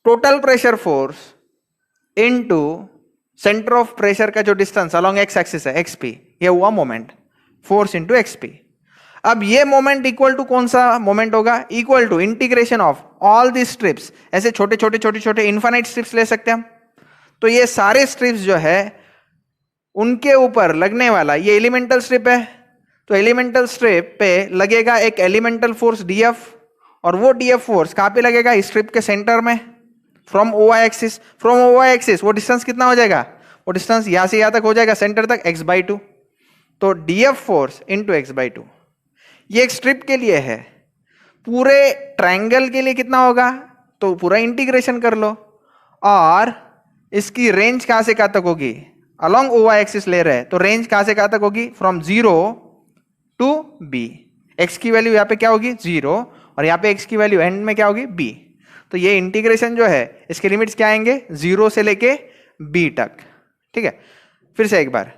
total pressure force into centre of pressure का जो डिस्टेंस अलोंग x एक्सिस है xp, ये हुआ मोमेंट. Force into xp. अब ये मोमेंट इक्वल टू कौन सा मोमेंट होगा? Equal to integration of all the strips. ऐसे छोटे छोटे इनफाइनाइट स्ट्रिप्स ले सकते हैं हम. तो ये सारे स्ट्रिप्स जो है उनके ऊपर लगने वाला, ये एलिमेंटल स्ट्रिप है, तो एलिमेंटल स्ट्रिप पे लगेगा एक एलिमेंटल फोर्स dF, और वो dF फोर्स कहां पे लगेगा? इस स्ट्रिप के सेंटर में, फ्रॉम OY एक्सिस. वो डिस्टेंस कितना हो जाएगा? वो डिस्टेंस यहां से यहां तक हो जाएगा सेंटर तक x/2. तो dF फोर्स इंटू x/2. ये एक स्ट्रिप के लिए है. पूरे ट्रायंगल के लिए कितना होगा? तो पूरा इंटीग्रेशन कर लो. और इसकी रेंज कहां से कहां तक होगी? अलोंग OY एक्सिस ले रहे हैं, तो रेंज कहां से कहां तक होगी? From 0 to b. x की वैल्यू यहाँ पे क्या होगी? 0, और यहाँ पे x की वैल्यू एंड में क्या होगी? b. तो ये इंटीग्रेशन जो है इसके लिमिट्स क्या आएंगे? 0 से लेके b तक. ठीक है, फिर से एक बार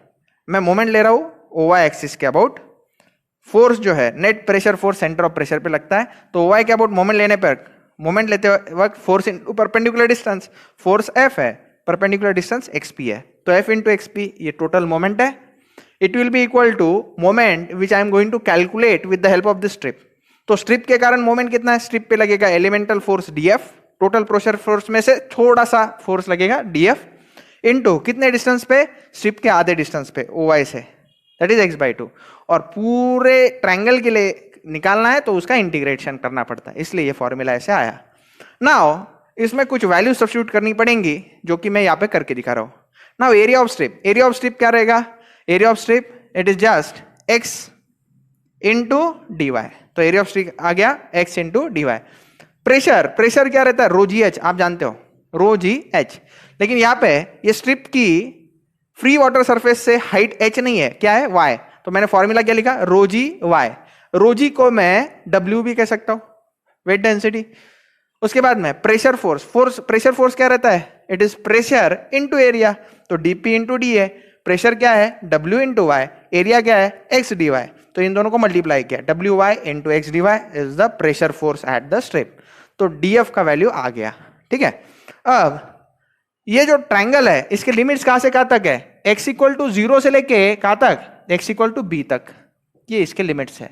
मैं मोमेंट ले रहा हूं OY एक्सिस के अबाउट. फोर्स जो है net pressure force centre of pressure पे लगता है, तो OY के अबाउट मोमेंट लेते वक्त force into perpendicular distance, force F है, परपेंडिकुलर डिस्टेंस xp है, तो F इंटू xp ये टोटल मोमेंट है. It will be equal to moment which I am going to calculate with the help of this strip. तो strip के कारण moment कितना है? स्ट्रिप पे लगेगा elemental force dF, total pressure force में से थोड़ा सा फोर्स लगेगा dF, इनटू कितने डिस्टेंस पे? स्ट्रिप के आधे डिस्टेंस पे OY से, दैट इज x/2. और पूरे ट्रायंगल के लिए निकालना है तो उसका इंटीग्रेशन करना पड़ता है, इसलिए ये फॉर्मूला ऐसे आया. नाउ इसमें कुछ वैल्यू सब्स्टिट्यूट करनी पड़ेंगी जो कि मैं यहाँ पे करके दिखा रहा हूँ. नाउ एरिया ऑफ स्ट्रिप क्या रहेगा? Area of strip it is just x into dy. तो एरिया ऑफ स्ट्रिप आ गया x इंटू dy. प्रेशर क्या रहता है? ρgh, आप जानते हो ρgh. लेकिन यहाँ पे ये स्ट्रिप की फ्री वाटर सरफेस से हाइट h नहीं है, क्या है? y. तो मैंने फॉर्मूला क्या लिखा? ρgy. ρg को मैं w भी कह सकता हूं, वेट डेंसिटी। उसके बाद में प्रेशर फोर्स, प्रेशर फोर्स क्या रहता है, it is pressure into area, तो डीपी इंटू डी है। प्रेशर क्या है, डब्ल्यू इंटू वाई, एरिया क्या है, एक्स डी वाई, तो इन दोनों को मल्टीप्लाई किया, W Y into X D Y is the pressure force at the strip, तो डीएफ का वैल्यू आ गया। ठीक है, अब ये जो ट्राइंगल है इसके लिमिट्स कहां से कहां तक है, x इक्वल टू 0 से लेके कहां तक, x इक्वल टू b तक, ये इसके लिमिट्स है।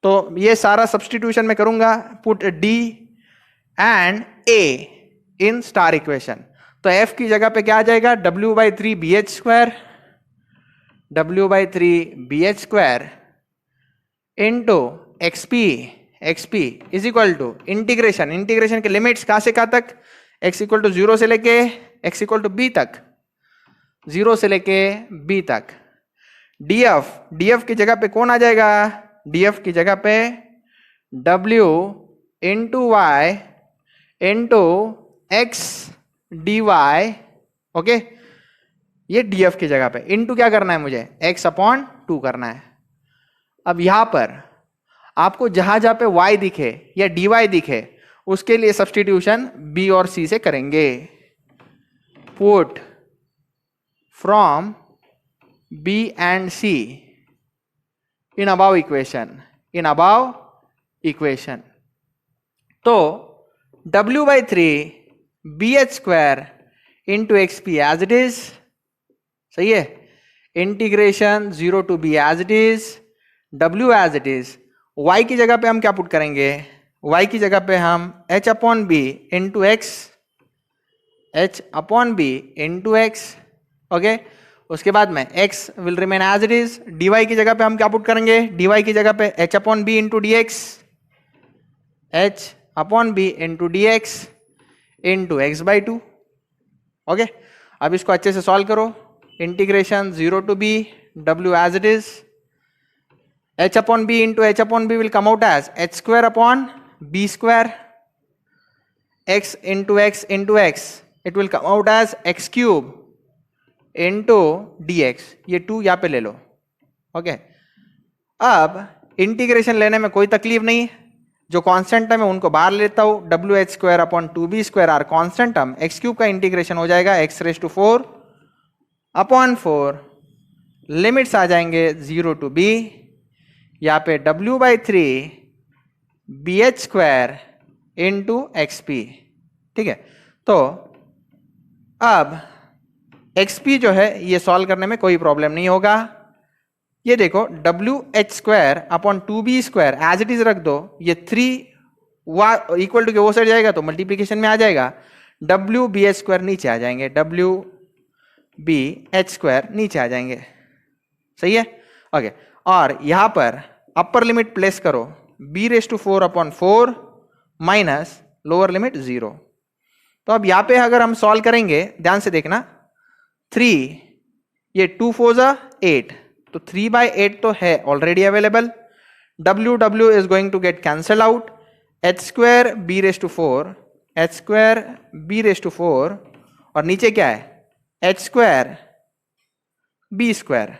तो ये सारा सब्सटीट्यूशन मैं करूंगा, put d and a in star equation, तो f की जगह पे क्या आ जाएगा, w/3 bh square, w/3 into xp is equal to integration के लिमिट्स कहां से कहां तक, x इक्वल टू 0 से लेके x इक्वल टू b तक, 0 से लेके b तक, df की जगह पे कौन आ जाएगा, df की जगह पे w into Y into X D Y, okay, ये df की जगह पे इंटू क्या करना है मुझे, x/2 करना है। अब यहां पर आपको जहां जहां पे y दिखे या dy दिखे उसके लिए सब्सटीट्यूशन b और c से करेंगे, put from b and c in above equation, तो w/3 bh square into XP as it is, सही है, integration 0 to b as it is, w as it is, y की जगह पे हम क्या पुट करेंगे, y की जगह पे हम h/b इंटू x, ओके। उसके बाद में x will remain as it is, dy की जगह पे हम क्या पुट करेंगे, dy की जगह पे h/b into dx into x/2, okay. अब इसको अच्छे से सॉल्व करो, integration 0 to b, w as it is, h/b into h/b will come out as h square upon b square, x into x it will come out as x cube into dx, ये 2 यहां पे ले लो, okay. अब integration लेने में कोई तकलीफ नहीं, जो कांस्टेंट टर्म है उनको बाहर लेता हूं, WH square upon 2b square are constant term, x cube का इंटीग्रेशन हो जाएगा x⁴ अपॉन 4, लिमिट्स आ जाएंगे 0 टू b, यहाँ पे w/3 bh square into xp, ठीक है। तो अब xp जो है ये सॉल्व करने में कोई प्रॉब्लम नहीं होगा, ये देखो WH square upon 2b square as it is रख दो, ये 3 इक्वल टू के वो साइड जाएगा तो मल्टीप्लीकेशन में आ जाएगा, WBH स्क्वायर नीचे आ जाएंगे, WBH स्क्वायर नीचे आ जाएंगे, सही है, ओके। और यहां पर अपर लिमिट प्लेस करो, b⁴ upon 4 minus lower limit 0। तो अब यहां पे अगर हम सॉल्व करेंगे, ध्यान से देखना, 3 ये 2 4 8, तो 3/8 तो है already available, w is going to get cancel out, h square b⁴ और नीचे क्या है h square b square,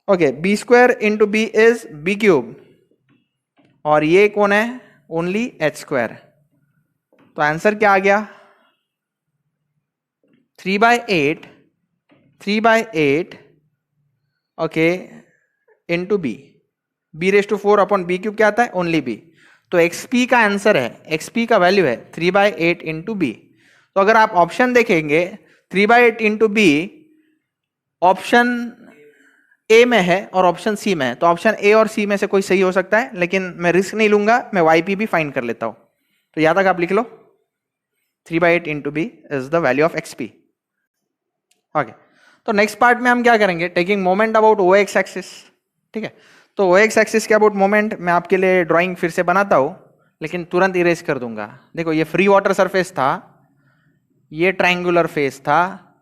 okay, b square into b is b cube, और ये कौन है, ओनली h स्क्वायर, तो आंसर क्या आ गया, 3/8 okay into b⁴ upon b cube क्या आता है, ओनली b, तो xp का आंसर है, xp का वैल्यू है 3/8 इंटू b। तो अगर आप ऑप्शन देखेंगे 3/8 इंटू b ऑप्शन ए में है और ऑप्शन सी में है, तो ऑप्शन ए और सी में से कोई सही हो सकता है, लेकिन मैं रिस्क नहीं लूंगा, मैं yp भी फाइंड कर लेता हूं, तो यहां तक आप लिख लो 3/8 into b is the value of xp, okay. तो नेक्स्ट पार्ट में हम क्या करेंगे, taking moment about OX axis, ठीक है। तो OX एक्सिस के अबाउट मोमेंट मैं आपके लिए ड्राइंग फिर से बनाता हूं, लेकिन तुरंत इरेज कर दूंगा। देखो ये फ्री वाटर सरफेस था, ये ट्रायंगुलर फेस था,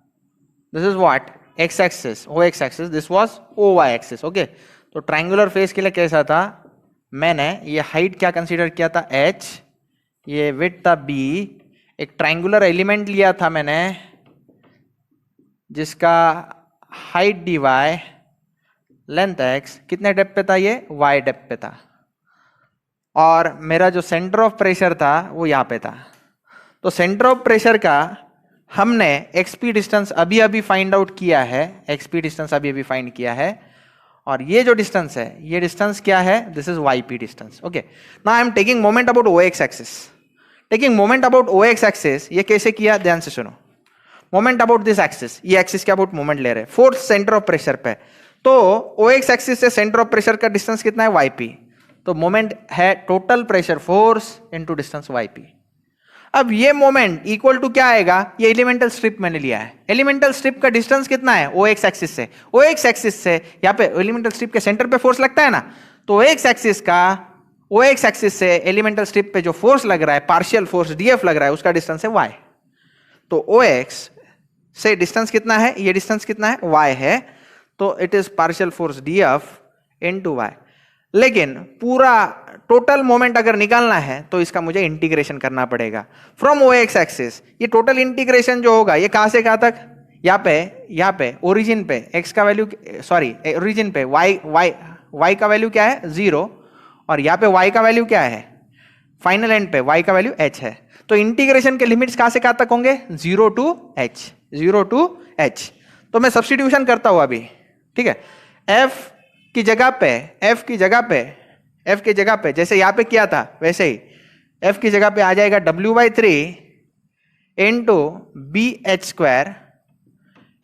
this is what x axis, OX axis, this was OY axis, okay. तो ट्रायंगुलर फेस के लिए कैसा था, मैंने ये हाइट क्या कंसीडर किया था h, ये विड्थ था b, एक ट्रायंगुलर एलिमेंट लिया था मैंने जिसका हाइट dy, लेंथ x, कितने डेप्थ पे था, ये y डेप्थ पे था, और मेरा जो सेंटर ऑफ प्रेशर था वो यहाँ पे था। तो सेंटर ऑफ प्रेशर का हमने एक्सपी डिस्टेंस अभी अभी फाइंड आउट किया है, एक्सपी डिस्टेंस अभी अभी फाइंड किया है, और ये जो डिस्टेंस है ये डिस्टेंस क्या है, this is YP distance. Okay, now I am taking moment about OX axis. Taking moment about OX axis, ये कैसे किया ध्यान से सुनो। मोमेंट अबाउट दिस एक्सिस, ये एक्सिस के अबाउट मोमेंट ले रहे हैं फोर्स सेंटर ऑफ प्रेशर पे, तो ओएक्स एक्सिस से सेंटर ऑफ प्रेशर का डिस्टेंस कितना है, वाईपी। तो मोमेंट है total pressure force into distance YP. अब ये मोमेंट इक्वल टू क्या आएगा, ये एलिमेंटल स्ट्रिप मैंने लिया है, एलिमेंटल स्ट्रिप का डिस्टेंस कितना है ओएक्स एक्सिस से, ओएक्स एक्सिस से यहाँ पे एलिमेंटल स्ट्रिप के सेंटर पे फोर्स लगता है ना, तो ओएक्स एक्सिस का ओएक्स एक्सिस से एलिमेंटल स्ट्रिप पे जो फोर्स लग रहा है, पार्शियल फोर्स डीएफ लग रहा है, उसका डिस्टेंस है वाई। तो ओएक्स से डिस्टेंस कितना है, ये डिस्टेंस कितना है, वाई है, तो it is partial force DF into Y. लेकिन पूरा टोटल मोमेंट अगर निकालना है तो इसका मुझे इंटीग्रेशन करना पड़ेगा फ्रॉम ओएक्स एक्सिस। ये टोटल इंटीग्रेशन जो होगा ये कहां से कहां तक, यहाँ पे ओरिजिन पे x का वैल्यू, सॉरी ओरिजिन पे y का वैल्यू क्या है 0, और यहाँ पे y का वैल्यू क्या है, फाइनल एंड पे y का वैल्यू h है। तो इंटीग्रेशन के लिमिट्स कहां से कहां तक होंगे, 0 to h। तो मैं सब्स्टिट्यूशन करता हूं अभी, ठीक है। f की जगह पे जैसे यहाँ पे किया था वैसे ही f की जगह पे आ जाएगा W/3 into BH²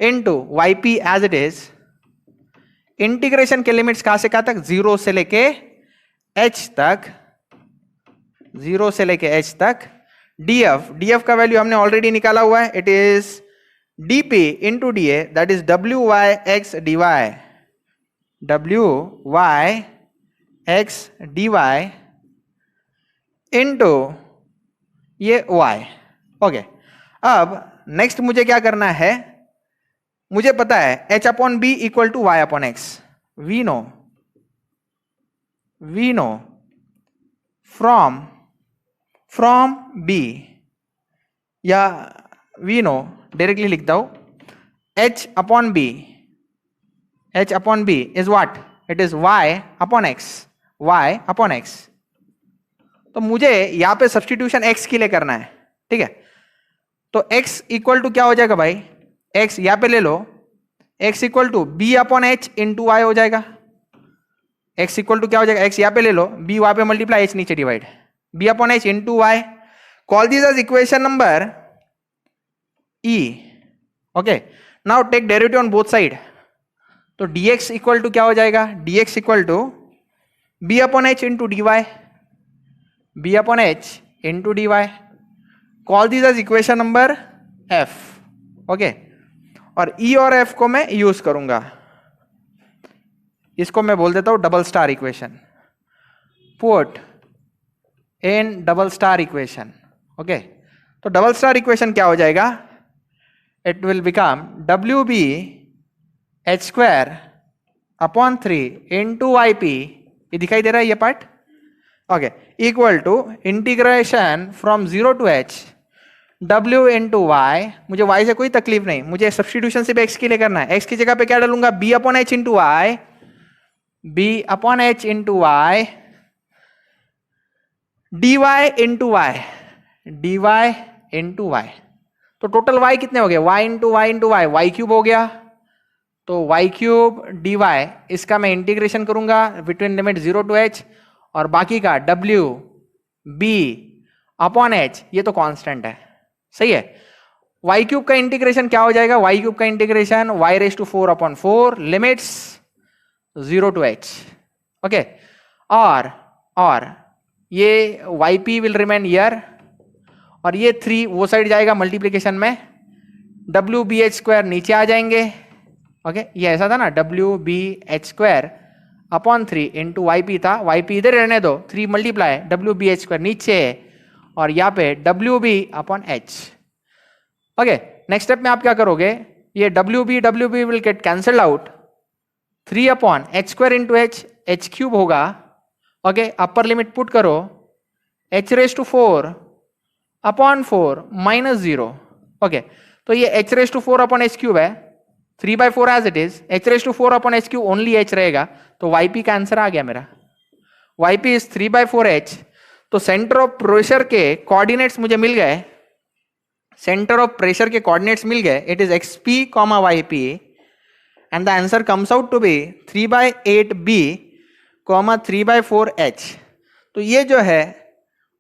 into YP as it is. Integration के लिमिट्स कहां से कहां तक, 0 से लेके h तक। df का वैल्यू हमने ऑलरेडी निकाला हुआ है, it is dp into da, that is WYX dy into ये y। ओके, अब नेक्स्ट मुझे क्या करना है, मुझे पता है h/b equal to y/x। We know from b, या वी नो डायरेक्टली लिखता हूं, h/b is what, it is y/x। तो मुझे यहां पे सब्स्टिट्यूशन x के लिए करना है, ठीक है। तो x इक्वल टू क्या हो जाएगा भाई, x यहां पे ले लो, x equal to b/h into y हो जाएगा। x इक्वल टू क्या हो जाएगा, x यहां पे ले लो, b वहां पे मल्टीप्लाई, h नीचे divide, b/h into y। Call this as equation number e। Okay, now take derivative on both side. तो dx इक्वल टू क्या हो जाएगा, dx equal to b/h into dy, call this as equation number f। Okay, और e और f को मैं use करूंगा, इसको मैं बोल देता हूं double star equation, put in double star equation. Okay, तो डबल स्टार इक्वेशन क्या हो जाएगा, it will become WB(h²/3 into YP), ये दिखाई दे रहा है ये part, okay, equal to integration from 0 to h W into y। मुझे y से कोई तकलीफ नहीं, मुझे सब्स्टिट्यूशन सिर्फ x के लिए करना है। x की जगह पे क्या डालूंगा, b/h into y, dy into y। तो टोटल y कितने हो गए, y into y y cube हो गया। तो y³ dy, इसका मैं इंटीग्रेशन करूंगा बिटवीन लिमिट 0 to h, और बाकी का WB/h, ये तो कांस्टेंट है, सही है। y³ का इंटीग्रेशन क्या हो जाएगा, y³ का integration y⁴/4 limits 0 to h। Okay, और ये YP विल रिमेन हियर, और ये 3 वो साइड जाएगा मल्टीप्लीकेशन में, WBH² नीचे आ जाएंगे। ओके, ये ऐसा था ना, WBH²/3 इंटू YP था, YP इधर रहने दो, 3 मल्टीप्लाई WBH² नीचे, और यहाँ पे WB/h। ओके, नेक्स्ट स्टेप में आप क्या करोगे, ये WB will get cancelled out, 3/h² into h³ होगा। ओके, अपर लिमिट पुट करो, h⁴/4 -0। ओके, तो ये h⁴/h³ है, 3/4 as it is, h⁴/h³ only h रहेगा, तो YP का आंसर आ गया मेरा, yp इज 3/4h, तो सेंटर ऑफ प्रेशर के कोऑर्डिनेट्स मुझे मिल गए, सेंटर ऑफ प्रेशर के कोऑर्डिनेट्स मिल गए, it is xp, yp, and the answer comes out to be 3/8b, 3/4h। तो ये जो है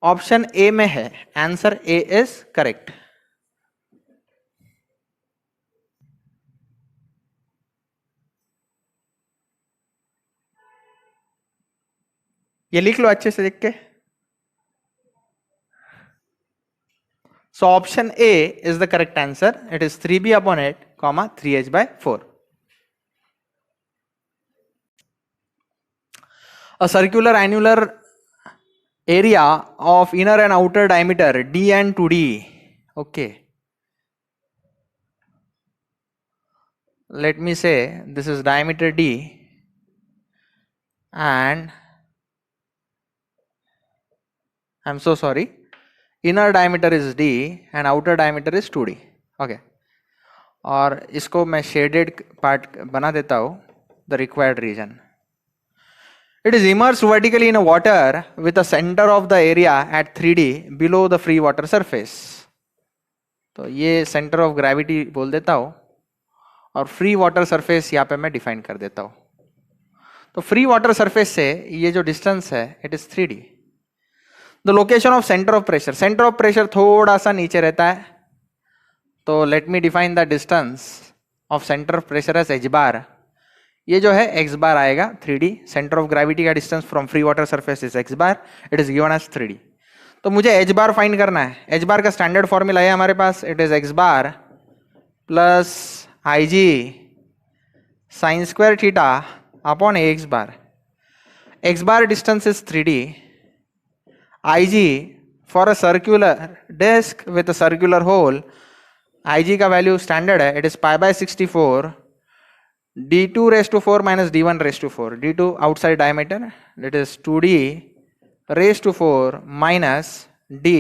ऑप्शन ए में है, आंसर ए इज करेक्ट। ये लिख लो अच्छे से देख के। So option A is the correct answer. It is 3b/8, 3h/4. A circular annular area of inner and outer diameter d and 2d. Okay. Let me say this is diameter d and I'm so sorry, inner diameter is d and outer diameter is 2d. Okay. और इसको मैं shaded part बना देता हूँ, the required region. It is immersed vertically in a water with a center of the area at 3d below the free water surface. तो ये center of gravity बोल देता हूँ और free water surface यहाँ पे मैं define कर देता हूँ। तो free water surface से ये जो distance है, it is 3d. The location of center of pressure. Center of pressure थोड़ा सा नीचे रहता है, तो let me define the distance of center of pressure as h bar. ये जो है x bar आएगा 3d. Center of gravity का distance from free water surface is x bar. It is given as 3d. तो मुझे h bar find करना है। h bar का स्टैंडर्ड फॉर्मूला है हमारे पास, it is x bar plus ig sin square theta upon ax bar. x bar distance is 3d. ig for a circular disc with a circular hole, ig का value standard है, it is pi/64 d2 raised to 4 minus d1 raised to 4. d2 outside diameter, that is 2d raised to 4 minus d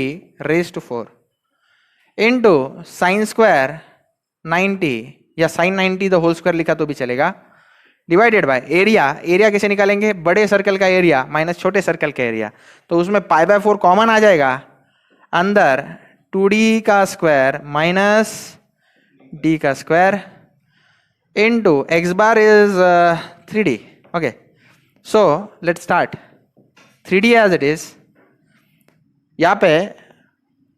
raised to 4 into sin square 90 या sin 90 the whole square लिखा तो भी चलेगा, divided by area. Area कैसे निकालेंगे? बड़े circle का area minus छोटे सर्कल का एरिया, तो उसमें pi/4 कॉमन आ जाएगा, अंदर 2d का स्क्वायर माइनस d का square into x bar is 3d. Okay, so let's start 3d as it is. यहाँ पे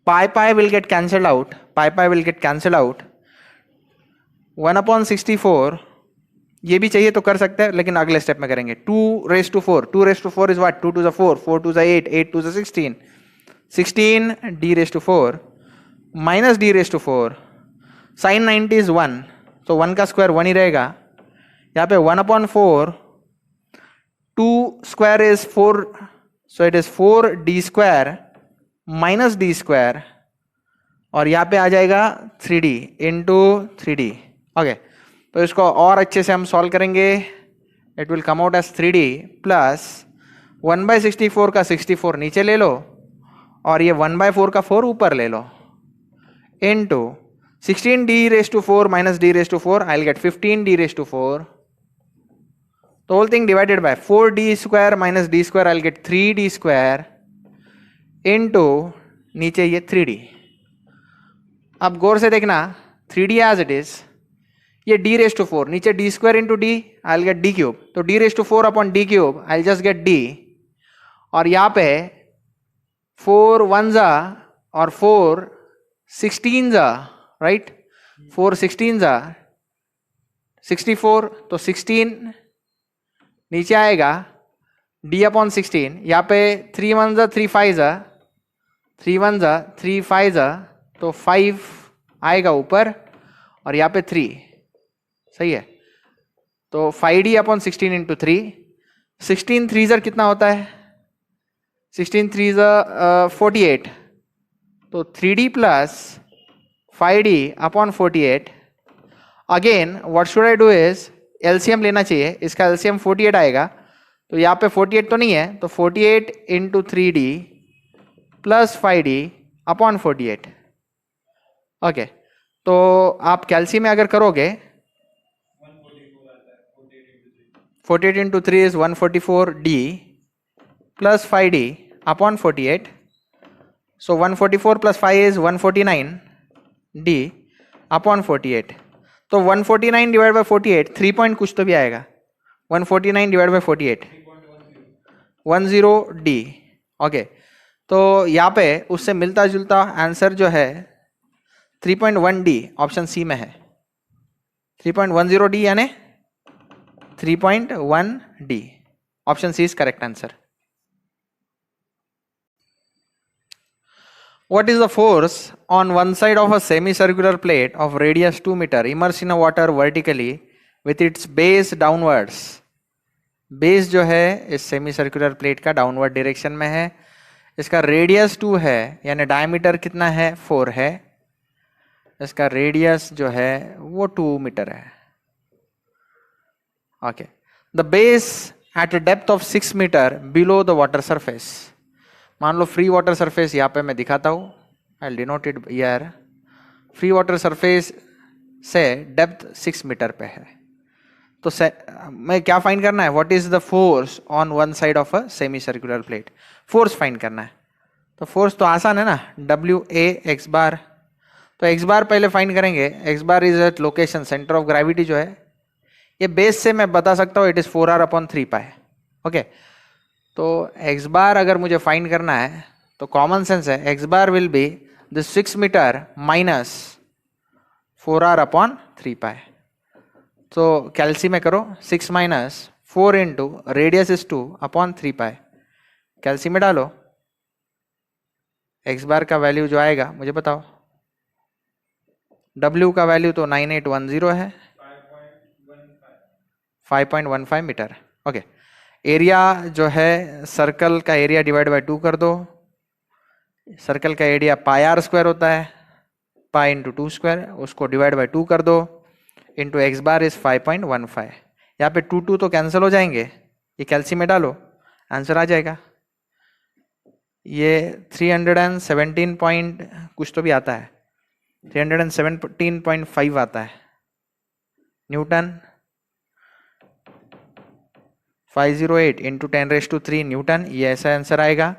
pi will get cancelled out, pi will get cancelled out, 1/64 ये भी चाहिए तो कर सकते हैं, लेकिन अगले स्टेप में करेंगे। 2 raised to 4, 2 raised to 4 is what? 2 to the 4, 4 to the 8, 8 to the 16, 16 d raised to 4 minus d raised to 4, sin 90 is 1, तो 1 का स्क्वायर 1 ही रहेगा। यहाँ पे 1/4, 2 square is 4, so it is 4d square minus d square, और यहाँ पे आ जाएगा 3d इंटू 3d। ओके, तो इसको और अच्छे से हम सॉल्व करेंगे, it will come out as 3d plus 1/64 का 64 नीचे ले लो और ये 1/4 का 4 ऊपर ले लो, into 16d raised to 4 minus d raised to 4, I'll get 15d raised to 4. The whole thing divided by 4d square minus d square, I'll get 3d square into नीचे ये 3d। अब गौर से देखना, 3d as it is, ये d raised to 4, नीचे d square into d, I'll get d cube, तो d raised to 4 upon d cube, I'll just get d, और यहाँ पे 4 1s और 4 16s, राइट, 4 16s 64, तो 16 नीचे आएगा d/16, यहाँ पे 3 1s 3 5s 3 1s 3 5s, तो 5 आएगा ऊपर और यहाँ पे 3, सही है, तो 5d/16 इंटू 3, 16 3s कितना होता है? 16 3s 48, तो 3d plus 5d/48। Again what should I do is LCM लेना चाहिए, इसका एलसीएम 48 आएगा, तो यहाँ पे 48 तो नहीं है, तो 48 into 3d plus 5d/48। Okay, तो आप कैल्सी में अगर करोगे 48 into 3 is 144d plus 5d upon 48. So 144 plus 5 is 149d upon 48. तो 149 डिवाइड बाय 48 3 पॉइंट कुछ तो भी आएगा. 149 डिवाइड बाय 48 10d. ओके, तो यहाँ पे उससे मिलता जुलता आंसर जो है 3.1d ऑप्शन सी में है. 3.10d यानी 3.1d option C is correct answer. What is the force on one side of a semicircular plate of radius 2 meter immersed in a water vertically with its base downwards? Base जो है इस semi circular plate का downward direction में है. इसका radius 2 है यानी diameter कितना है 4 है. इसका रेडियस जो है वो 2 मीटर है. Okay, the base at a depth of 6 metre below the water surface. मान लो फ्री वाटर सरफेस यहाँ पे मैं दिखाता हूँ. I denote it here. Free water surface से डेप्थ 6 मीटर पे है. तो मैं क्या फाइंड करना है? What is the force on one side of a semi circular plate. Force find करना है. तो फोर्स तो आसान है ना, डब्ल्यू ए एक्स बार. तो एक्स बार पहले फाइंड करेंगे. X bar is at location centre of gravity जो है ये बेस से मैं बता सकता हूँ it is 4r upon 3 pi. Okay, तो एक्स बार अगर मुझे फाइंड करना है तो कॉमन सेंस है X bar will be this 6 metre minus 4r upon 3 pi. तो कैलसी में करो 6 minus 4 into radius is 2 upon 3 pi. Calci में डालो. एक्स बार का वैल्यू जो आएगा मुझे बताओ. W का वैल्यू तो 9810 है, 5.15 मीटर. ओके, एरिया जो है सर्कल का एरिया डिवाइड बाय 2 कर दो. सर्कल का एरिया पाई आर स्क्वायर होता है, पाई इंटू 2 स्क्वायर, उसको डिवाइड बाय 2 कर दो इंटू एक्स बार इज 5.15. यहाँ पे 2 तो कैंसिल हो जाएंगे. ये कैलसी में डालो, आंसर आ जाएगा. ये 317 पॉइंट कुछ तो भी आता है, 317.5 आता है न्यूटन. 508 into 10⁻³ Newton. ये ऐसा आंसर आएगा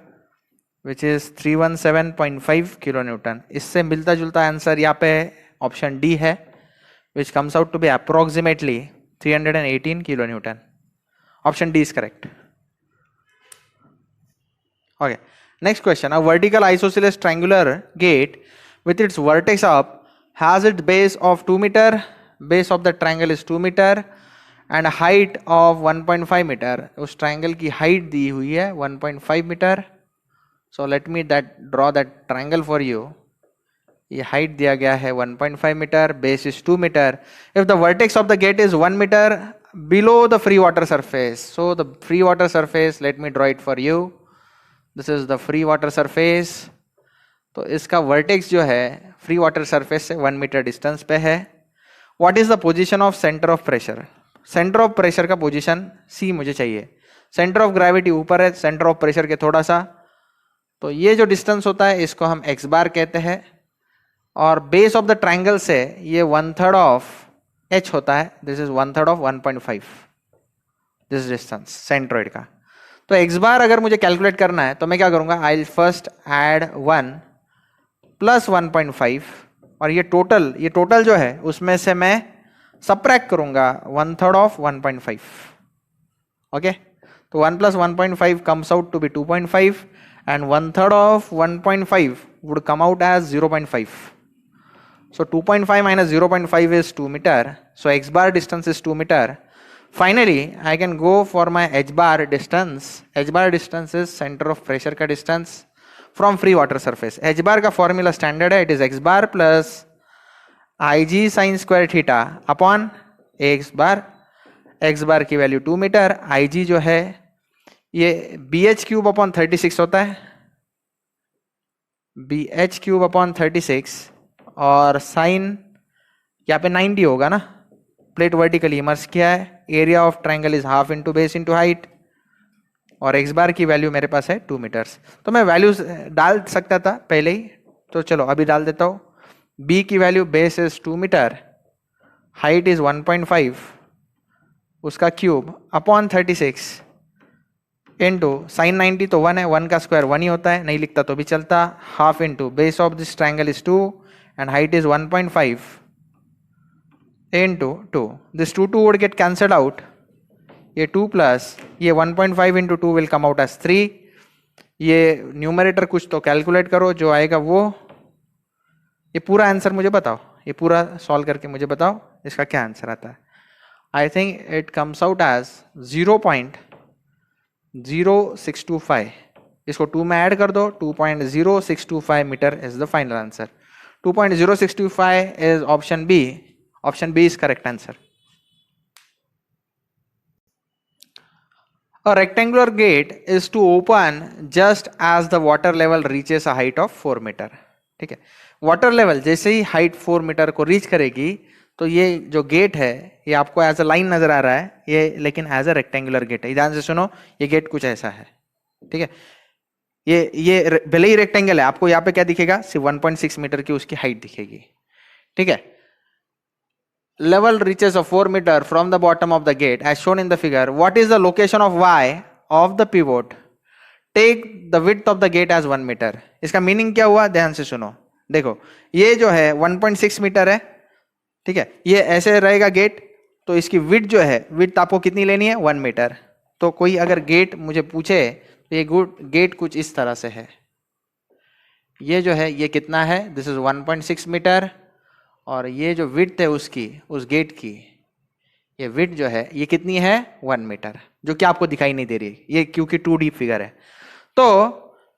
विच इज 317.5 किलो न्यूटन. इससे मिलता जुलता आंसर यहाँ पे ऑप्शन डी है which comes out to be approximately 318 kilo Newton. Option D is correct. Okay, next question. A vertical isosceles triangular gate with its vertex up has its base of 2 meter. Base of the triangle is 2 meter and height of 1.5 meter. उस triangle की height दी हुई है 1.5 meter. So let me draw that triangle for you. ये height दिया गया है 1.5 meter. Base is 2 meter. If the vertex of the gate is 1 meter below the free water surface. So the free water surface, let me draw it for you. This is the free water surface. तो इसका vertex जो है free water surface से 1 metre distance पे है. What is the position of centre of pressure. Centre of pressure का position सी मुझे चाहिए. सेंटर ऑफ ग्रेविटी ऊपर है, सेंटर ऑफ प्रेशर के थोड़ा सा. तो ये जो डिस्टेंस होता है इसको हम एक्स बार कहते हैं. और बेस ऑफ द ट्राइंगल से ये 1/3 ऑफ एच होता है. This is 1/3 of 1.5 this distance centroid का. तो एक्स बार अगर मुझे कैलकुलेट करना है तो मैं क्या करूंगा, I will first aid 1 plus 1.5 और ये टोटल जो है उसमें से मैं सबट्रैक्ट करूंगा 1/3 ऑफ 1.5. ओके, तो 1 plus 1.5 comes out to be 2.5 and 1/3 of 1.5 would come out as 0.5. So 2.5 minus 0.5 is 2 meter. So x bar distance is 2 meter. Finally, I can go for my h bar distance. H bar distance is center of pressure का distance from free water surface. h bar का formula standard है, it is x bar plus ig sin square theta upon x bar. x bar की value 2 metre, ig जो है ये bh cube upon 36 होता है, bh cube upon 36 और sign यहाँ पे 90 होगा ना. प्लेट वर्टिकली इमर्स किया है. Area of triangle is half into base into height और एक्स बार की वैल्यू मेरे पास है 2 मीटर्स. तो मैं वैल्यूज डाल सकता था पहले ही, तो चलो अभी डाल देता हूँ. बी की value base is 2 metre, height is 1.5 उसका क्यूब अपॉन 36 इंटू साइन 90 तो 1 है, 1 का स्क्वायर 1 ही होता है, नहीं लिखता तो भी चलता, half into base of this triangle is 2 and height is 1.5 into 2. This 2 would get cancelled out, ये 2 प्लस ये 1.5 into 2 will come out as 3. ये न्यूमरेटर कुछ तो कैलकुलेट करो, जो आएगा वो. ये पूरा आंसर मुझे बताओ, ये पूरा सॉल्व करके मुझे बताओ इसका क्या आंसर आता है. I think it comes out as 0.0625. इसको 2 में ऐड कर दो, 2.0625 metre is the final answer. 2.0625 is option B. Option B is correct answer. A rectangular gate is to open just as the water level reaches a height of 4 metre. ठीक है, water level जैसे ही height 4 metre को reach करेगी तो ये जो gate है ये आपको एज अ लाइन नजर आ रहा है, ये लेकिन एज अ रेक्टेंगुलर गेट है. ध्यान से सुनो, ये गेट कुछ ऐसा है. ठीक है, ये भले ही रेक्टेंगल है, आपको यहाँ पे क्या दिखेगा, सिर्फ 1.6 मीटर की उसकी हाइट दिखेगी. ठीक है, level reaches of 4 meter from the bottom of the gate as shown in the figure. What is the location of y of the pivot? Take the width of the gate as 1 meter. इसका meaning क्या हुआ, ध्यान से सुनो. देखो ये जो है 1.6 मीटर है. ठीक है, ये ऐसे रहेगा गेट, तो इसकी विड्थ जो है, विड्थ आपको कितनी लेनी है, 1 मीटर. तो कोई अगर गेट मुझे पूछे तो ये गेट कुछ इस तरह से है. ये जो है ये कितना है, दिस इज 1.6 मीटर, और ये जो विड्थ है उसकी, उस गेट की, ये विड्थ जो है ये कितनी है, 1 मीटर, जो कि आपको दिखाई नहीं दे रही ये, क्योंकि 2D फिगर है. तो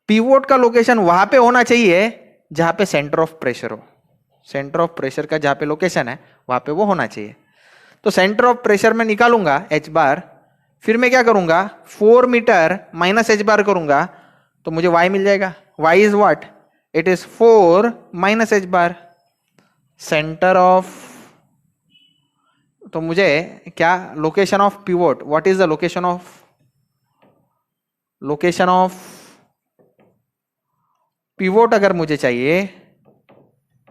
पिवोट का लोकेशन वहां पे होना चाहिए जहां पे सेंटर ऑफ प्रेशर हो. सेंटर ऑफ प्रेशर का जहां पे लोकेशन है वहां पे वो होना चाहिए. तो सेंटर ऑफ प्रेशर में निकालूंगा एच बार, फिर मैं क्या करूंगा, 4 मीटर माइनस एच बार करूंगा तो मुझे वाई मिल जाएगा. Y is what, it is 4 minus H bar. Centre of, तो मुझे क्या, location of pivot, what is the location of pivot अगर मुझे चाहिए,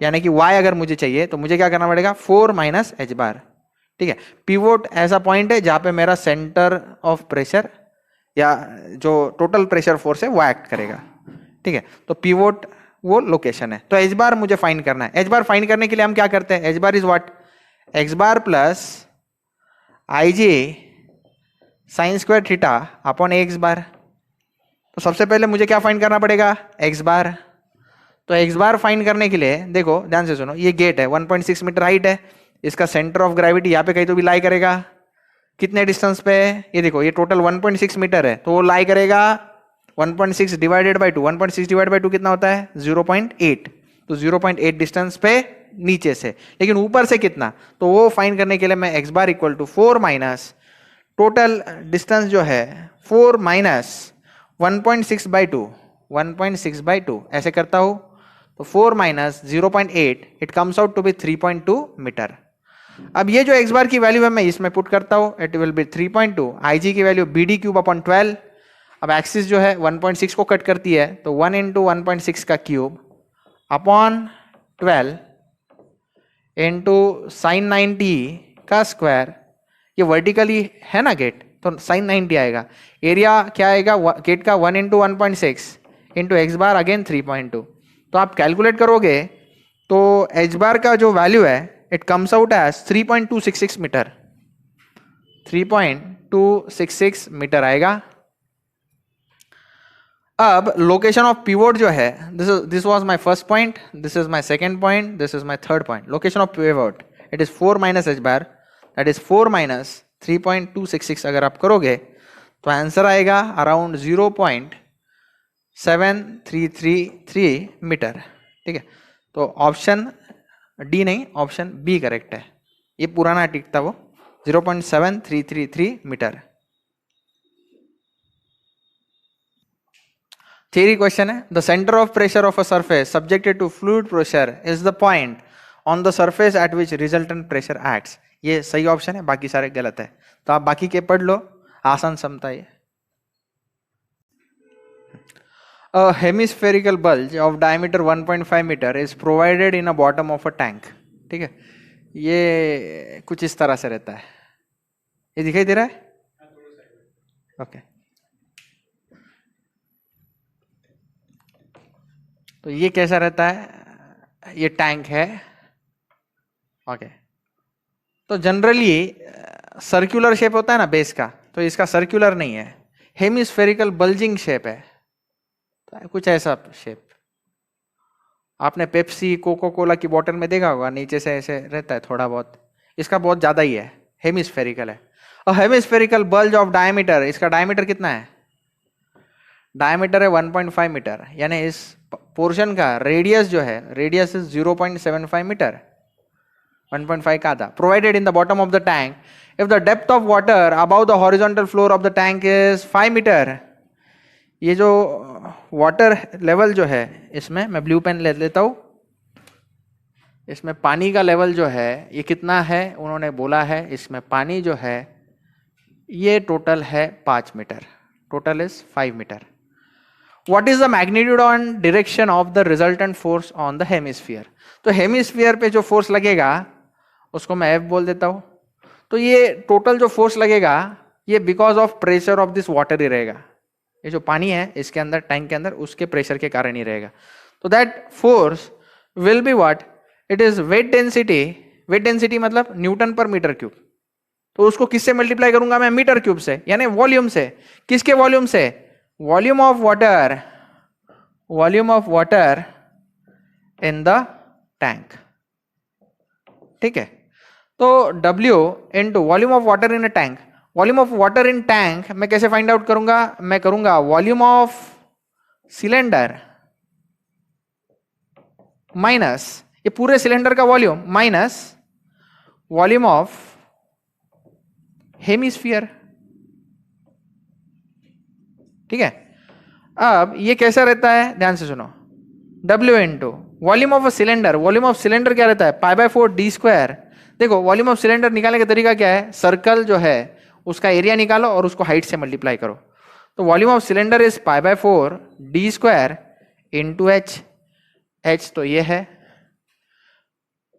यानी कि y अगर मुझे चाहिए तो मुझे क्या करना पड़ेगा, 4 माइनस एच बार. ठीक है, पिवोट ऐसा पॉइंट है जहां पे मेरा सेंटर ऑफ प्रेशर या जो टोटल प्रेशर फोर्स है वो एक्ट करेगा. ठीक है, तो पिवोट वो लोकेशन है. तो एच बार मुझे फाइंड करना है. एच बार फाइंड करने के लिए हम क्या करते हैं, H bar is what, X bar plus I J sine square theta upon X bar. तो सबसे पहले मुझे क्या फाइंड करना पड़ेगा, एक्स बार. तो एक्स बार फाइंड करने के लिए देखो ध्यान से सुनो, ये गेट है, 1.6 मीटर हाइट है, इसका सेंटर ऑफ ग्रेविटी यहाँ पे कहीं तो भी लाई करेगा. कितने डिस्टेंस पे, ये देखो ये टोटल 1.6 मीटर है, तो वो लाई करेगा 1.6 डिवाइडेड बाई 2. 1.6 डिवाइड बाई 2 कितना होता है, 0.8. तो 0.8 डिस्टेंस पे नीचे से, लेकिन ऊपर से कितना, तो वो फाइंड करने के लिए मैं X bar equal to 4 minus total distance जो है 4 माइनस 1.6 बाई 2, 1.6 बाई 2 ऐसे करता हूं. तो 4 minus 0.8, it comes out to be 3.2 metre. अब ये जो एक्स बार की वैल्यू है मैं इसमें पुट करता हूं, it will be 3.2. I G की value B D cube upon 12. अब एक्सिस जो है 1.6 को कट करती है, तो 1 इंटू 1.6 का क्यूब अपॉन 12 इंटू साइन 90 का स्क्वायर. ये वर्टिकली है ना गेट, तो साइन 90 आएगा. एरिया क्या आएगा गेट का, 1 इंटू 1.6 इंटू एक्स बार अगेन 3.2. तो आप कैलकुलेट करोगे तो एच बार का जो वैल्यू है it comes out as 3.266 metre. 3.266 metre आएगा. अब लोकेशन ऑफ पिवोट जो है, this was my first point, this is my second point, this is my third point. Location of pivot it is 4 minus H bar, that is 4 minus 3.266. अगर आप करोगे तो answer आएगा around 0.7333 metre. ठीक है, तो ऑप्शन डी नहीं, option B correct है. ये पुराना टिक था वो, 0.7333 मीटर. थियरी क्वेश्चन है, the centre of pressure of a surface subjected to fluid pressure is the point on the surface at which resultant pressure acts. ये सही option है, बाकी सारे गलत है. तो आप बाकी के पढ़ लो, आसान समता है. A hemispherical bulge of diameter 1.5 meter is provided in a bottom of a tank. ठीक है, ये कुछ इस तरह से रहता है. ये दिखाई दे रहा है, ओके. तो ये कैसा रहता है, ये टैंक है, ओके। तो जनरली सर्कुलर शेप होता है ना बेस का, तो इसका सर्कुलर नहीं है, हेमिस्फेरिकल बल्जिंग शेप है, तो कुछ ऐसा शेप। आपने पेप्सी कोको कोला की बोतल में देखा होगा, नीचे से ऐसे रहता है थोड़ा बहुत, इसका बहुत ज्यादा ही है, हेमिस्फेरिकल है। और हेमिस्फेरिकल बल्ज ऑफ डायमीटर, इसका डायमीटर कितना है, डायमीटर है 1.5 मीटर, यानी इस पोर्शन का रेडियस जो है, रेडियस इज 0.75 मीटर, 1.5 का था। Provided in the bottom of the tank if the depth of water about the horizontal floor of the tank is 5 metre. ये जो वाटर लेवल जो है, इसमें मैं ब्लू पेन ले लेता हूं, इसमें पानी का लेवल जो है ये कितना है, उन्होंने बोला है इसमें पानी जो है ये टोटल है 5 metre, total is 5 metre. What is the magnitude and direction of the resultant force on the hemisphere? तो हेमिस्फीयर पे जो फोर्स लगेगा उसको मैं F बोल देता हूं। तो ये टोटल जो फोर्स लगेगा ये because of pressure of this water ही रहेगा, ये जो पानी है इसके अंदर टैंक के अंदर उसके प्रेशर के कारण ही रहेगा। तो that force will be what, it is weight density, weight density मतलब न्यूटन पर मीटर क्यूब। तो उसको किससे मल्टीप्लाई करूंगा मैं, मीटर क्यूब से, यानी वॉल्यूम से। किसके वॉल्यूम से, volume of water, volume of water in the tank, ठीक है। तो W into volume of water in a tank, volume of water in tank मैं कैसे फाइंड आउट करूंगा, मैं करूंगा वॉल्यूम ऑफ सिलेंडर माइनस ये पूरे सिलेंडर का volume minus volume of hemisphere, ठीक है। अब ये कैसा रहता है, ध्यान से सुनो, W into volume of a cylinder, volume of cylinder क्या रहता है, π/4 d स्क्वायर। देखो वॉल्यूम ऑफ सिलेंडर निकालने का तरीका क्या है, सर्कल जो है उसका एरिया निकालो और उसको हाइट से मल्टीप्लाई करो। तो volume of cylinder is π/4 d square into h, h तो ये है,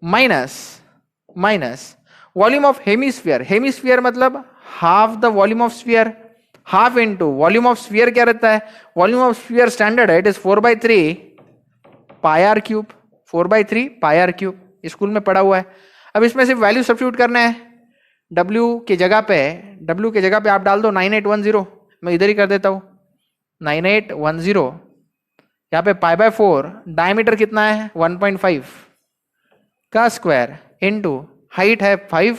minus volume of hemisphere, hemisphere मतलब half the volume of sphere, half into volume of sphere क्या रहता है, वॉल्यूम ऑफ स्फीयर स्टैंडर्ड है, it is 4/3 pi R cube, 4/3 pi R cube, school में पढ़ा हुआ है। अब इसमें सिर्फ वैल्यू सब्स्टिट्यूट करना है, W के जगह पे आप डाल दो 9810, मैं इधर ही कर देता हूं 9810, यहाँ पे π/4 डायमीटर कितना है 1.5 का स्क्वायर इंटू हाइट है 5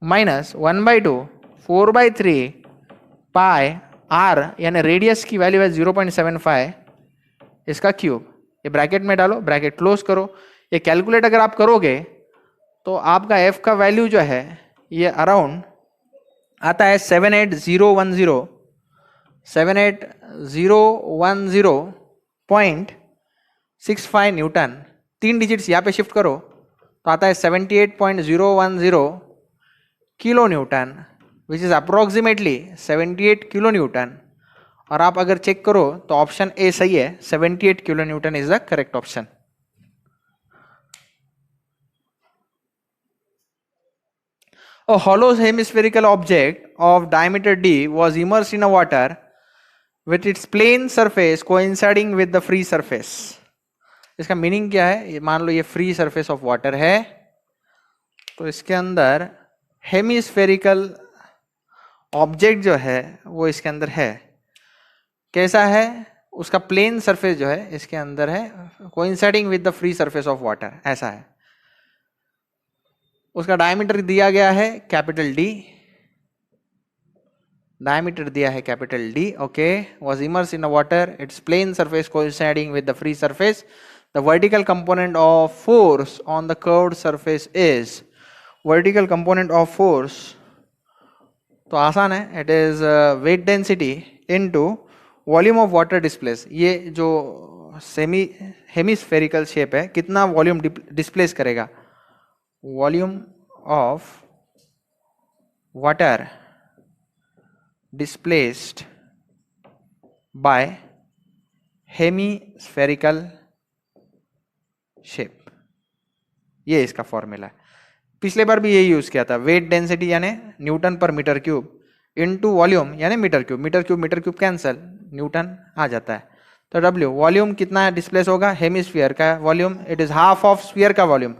माइनस 1/2 4/3 पाई आर, यानी रेडियस की वैल्यू है 0.75 इसका क्यूब। ये ब्रैकेट में डालो, ब्रैकेट क्लोज करो। ये कैलकुलेट अगर आप करोगे तो आपका एफ का वैल्यू जो है ये अराउंड आता है 78010.65 न्यूटन। 3 डिजिट्स यहाँ पे शिफ्ट करो तो आता है 78.010 kilo Newton, which is approximately 78 kilo newton. और आप अगर चेक करो तो ऑप्शन ए सही है, 78 kilo Newton is the correct option. A hollow hemispherical object of diameter d was immersed in a water with its plane surface coinciding with the free surface. इसका meaning क्या है, मान लो ये free surface of water है, तो इसके अंदर hemispherical object जो है वो इसके अंदर है। कैसा है, उसका प्लेन सरफेस जो है इसके अंदर है, coinciding with the free surface of water, ऐसा है। उसका डायमीटर दिया गया है कैपिटल डी, डायमीटर दिया है capital D, okay. Was immerse in a water, its plane surface coinciding with the free surface. The vertical component of force on the curved surface is, vertical component of force तो आसान है, it is weight density into volume of water displace. ये जो hemispherical shape है कितना volume displace करेगा, volume of water displaced by hemispherical shape, ये इसका फॉर्मूला है। पिछले बार भी यही यूज किया था, वेट डेंसिटी यानी newton per metre cube into volume यानी metre cube, metre cube cancel, newton आ जाता है। तो W वॉल्यूम कितना डिस्प्लेस होगा, हेमिस्फीयर का volume, it is half of sphere का वॉल्यूम.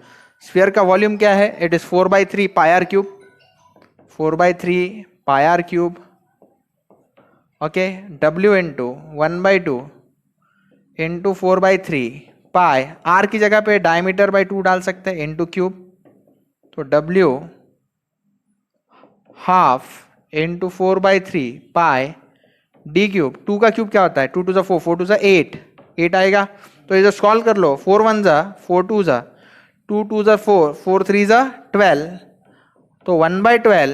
स्फीयर का वॉल्यूम क्या है, it is 4/3 pi cube, 4/3 pi cube. Okay, W into 1/2 into 4/3 पाई, R की जगह पे डायमीटर बाई 2 डाल सकते हैं, इंटू क्यूब. तो W हाफ इंटू 4/3 पाई डी क्यूब. 2 का क्यूब क्या होता है, 2 टू ज़ा 4, 4 टू ज़ा 8, 8 आएगा. तो इधर सॉल्व कर लो, 4 1 ज़ा 4 2 ज़ा 2 2 ज़ा 4, 4 3 ज़ा 12. तो 1/12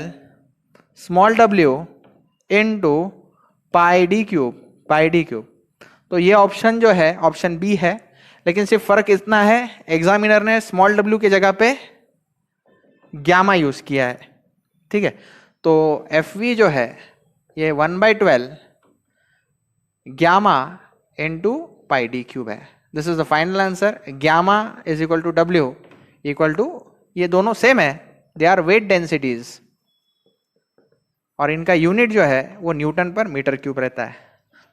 small w into pi D cube, pi D cube. तो ये ऑप्शन जो है ऑप्शन बी है, लेकिन सिर्फ फर्क इतना है एग्जामिनर ने स्मॉल w की जगह पे ग्यामा यूज किया है. ठीक है, तो एफ वी जो है ये 1/12 gamma into pi D cube है. This is the final answer. Gamma is equal to W equal to, ये दोनों सेम है, दे आर वेट डेंसिटीज, और इनका यूनिट जो है वो न्यूटन पर मीटर क्यूब रहता है.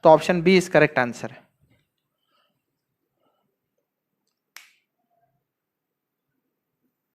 तो option B is correct answer.